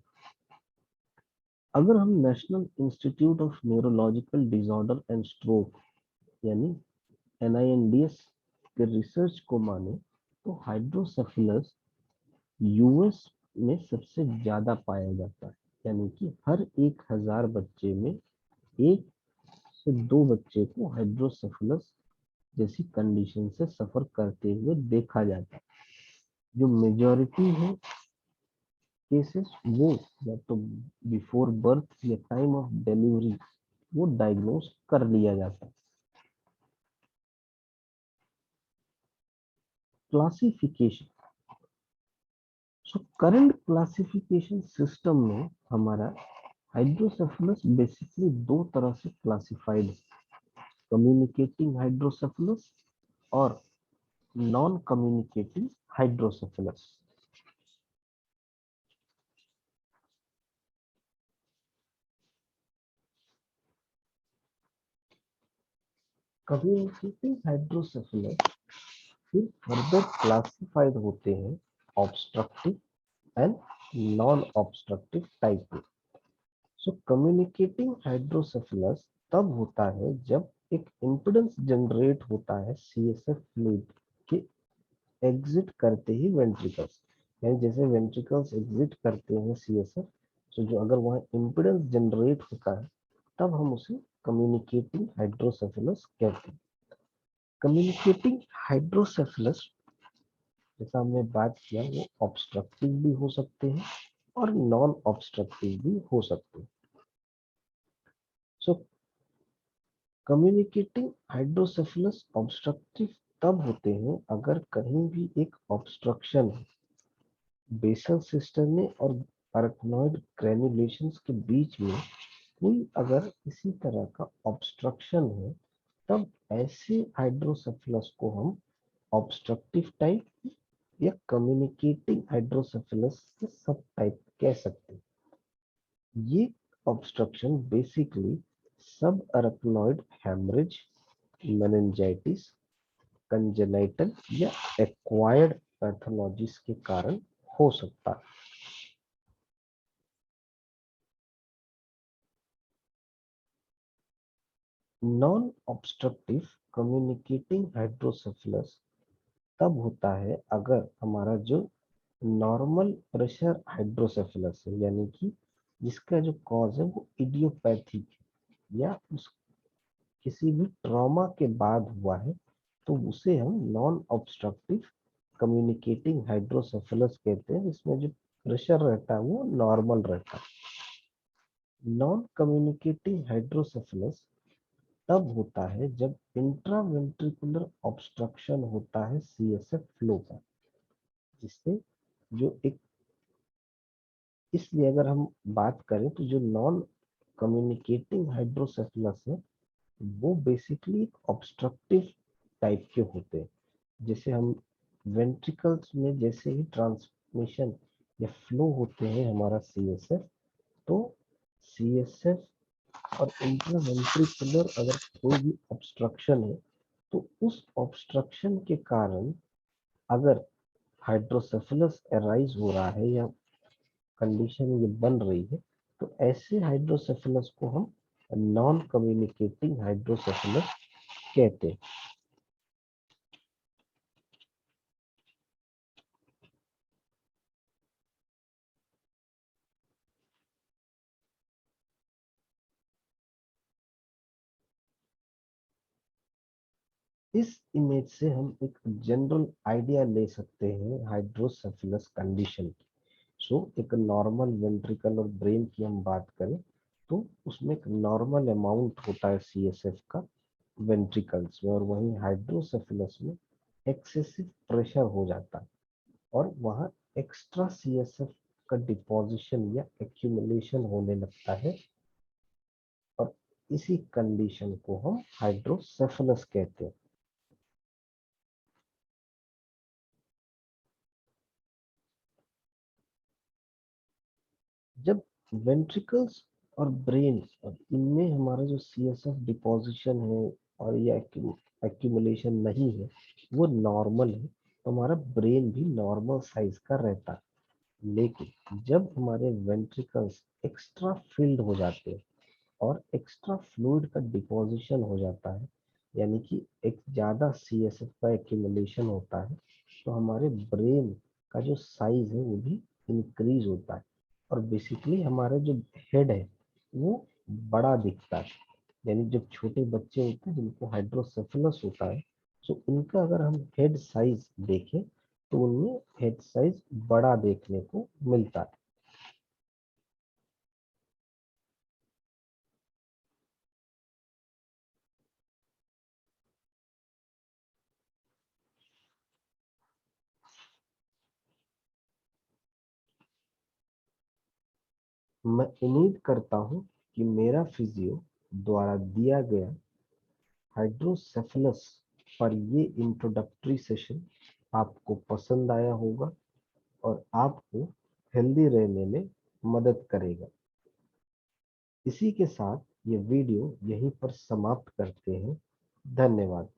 अगर हम national institute of neurological disorder and stroke, यानी NINDS के रिसर्च को माने, तो हाइड्रोसेफलस यूएस में सबसे ज्यादा पाया जाता है, यानी कि हर 1000 बच्चे में 1 से 2 बच्चे को हाइड्रोसेफलस जैसी कंडीशन से सफर करते हुए देखा जाता है। जो मेजॉरिटी है केसेस वो या तो बिफोर बर्थ या टाइम ऑफ डिलीवरी वो डायग्नोज कर लिया जाता है। Classification, so current classification system में हमारा हाइड्रोसेफलस बेसिकली 2 तरह से क्लासिफाइड है, कम्युनिकेटिंग हाइड्रोसेफलस और non communicating hydrocephalus. Communicating hydrocephalus फिर फर्दर क्लासिफाइड होते हैं obstructive and non obstructive type में। सो कम्युनिकेटिंग हाइड्रोसेफलस तब होता है जब एक इम्पिडेंस जनरेट होता है सीएसएफ फ्लूइड के एग्जिट करते ही वेंट्रिकल्स, यानी जैसे वेंट्रिकल्स एग्जिट करते हैं सीएसएफ, तो जो अगर वहाँ इम्पिडेंस जनरेट होता है तब हम उसे कम्युनिकेटिंग हाइड्रोसेफलस कहते हैं। कम्युनिकेटिंग हाइड्रोसेफलस, जैसा हमने बात किया, वो ऑब्स्ट्रक्टिव भी हो सकते हैं और नॉन ऑब्स्ट्रक्टिव भी हो सकते हैं। सो कम्युनिकेटिंग हाइड्रोसेफलस ऑब्स्ट्रक्टिव तब होते हैं अगर कहीं भी एक ऑब्स्ट्रक्शन है बेसल सिस्टर्ने और अरकनॉइड ग्रेन्युलेशंस के बीच में, कोई अगर इसी तरह का ऑब्स्ट्रक्शन है तब ऐसे हाइड्रोसेफलस को हम ऑब्स्ट्रक्टिव टाइप या कम्युनिकेटिंग हाइड्रोसेफलस के सब टाइप कह सकते हैं। ये ऑब्स्ट्रक्शन बेसिकली सब अरकनॉइड हेमरेज, मेनिंजाइटिस कंजेनाइटल या एक्वायर्ड पैथोलॉजीज के कारण हो सकता है। नॉन ऑब्स्ट्रक्टिव कम्युनिकेटिंग हाइड्रोसेफलस तब होता है अगर हमारा जो नॉर्मल प्रेशर हाइड्रोसेफलस है, यानी कि जिसका जो कॉज है वो इडियोपैथिक है या उस किसी भी ट्रॉमा के बाद हुआ है, तो उसे हम नॉन ऑब्स्ट्रक्टिव कम्युनिकेटिंग हाइड्रोसेफलस कहते हैं, जिसमें जो प्रेशर रहता है वो नॉर्मल रहता है। नॉन कम्युनिकेटिंग हाइड्रोसेफलस तब होता है जब इंट्रावेंट्रिकुलर ऑब्स्ट्रक्शन होता है सीएसएफ फ्लो का, जिससे जो एक इसलिए अगर हम बात करें तो जो नॉन कम्युनिकेटिंग हाइड्रोसेफलस है वो बेसिकली ऑब्स्ट्रक्टिव टाइप के होते हैं। जैसे हम वेंट्रिकल्स में जैसे ही ट्रांसमिशन या फ्लो होते हैं हमारा सीएसएफ, तो सीएसएफ और इंट्रावेंट्रिकुलर अगर कोई भी ऑब्स्ट्रक्शन है तो उस ऑब्स्ट्रक्शन के कारण अगर हाइड्रोसेफलस अराइज हो रहा है या कंडीशन ये बन रही है, तो ऐसे हाइड्रोसेफलस को हम नॉन कम्युनिकेटिंग हाइड्रोसेफलस कहते हैं। इस इमेज से हम एक जनरल आइडिया ले सकते हैं हाइड्रोसेफलस कंडीशन की। सो एक नॉर्मल वेंट्रिकल और ब्रेन की हम बात करें तो उसमें एक नॉर्मल अमाउंट होता है सीएसएफ का वेंट्रिकल्स में, और वहीं हाइड्रोसेफलस में एक्सेसिव प्रेशर हो जाता है और वहाँ एक्स्ट्रा सीएसएफ का डिपोजिशन या एक्यूमुलेशन होने लगता है, और इसी कंडीशन को हम हाइड्रोसेफलस कहते हैं। जब वेंट्रिकल्स और ब्रेन और इनमें हमारा जो सीएसएफ डिपोजिशन है और ये एक्यूमुलेशन नहीं है वो नॉर्मल है, तो हमारा ब्रेन भी नॉर्मल साइज का रहता है। लेकिन जब हमारे वेंट्रिकल्स एक्स्ट्रा फिल्ड हो जाते हैं और एक्स्ट्रा फ्लूइड का डिपोजिशन हो जाता है, यानी कि एक ज़्यादा सीएसएफ का एक्यूमुलेशन होता है, तो हमारे ब्रेन का जो साइज है वो भी इंक्रीज होता है और बेसिकली हमारा जो हेड है वो बड़ा दिखता है। यानी जब छोटे बच्चे होते हैं जिनको हाइड्रोसेफलस होता है, तो उनका अगर हम हेड साइज देखें तो उनमें हेड साइज बड़ा देखने को मिलता है। मैं उम्मीद करता हूँ कि मेरा फिजियो द्वारा दिया गया हाइड्रोसेफलस पर ये इंट्रोडक्टरी सेशन आपको पसंद आया होगा और आपको हेल्दी रहने में मदद करेगा। इसी के साथ ये वीडियो यहीं पर समाप्त करते हैं। धन्यवाद।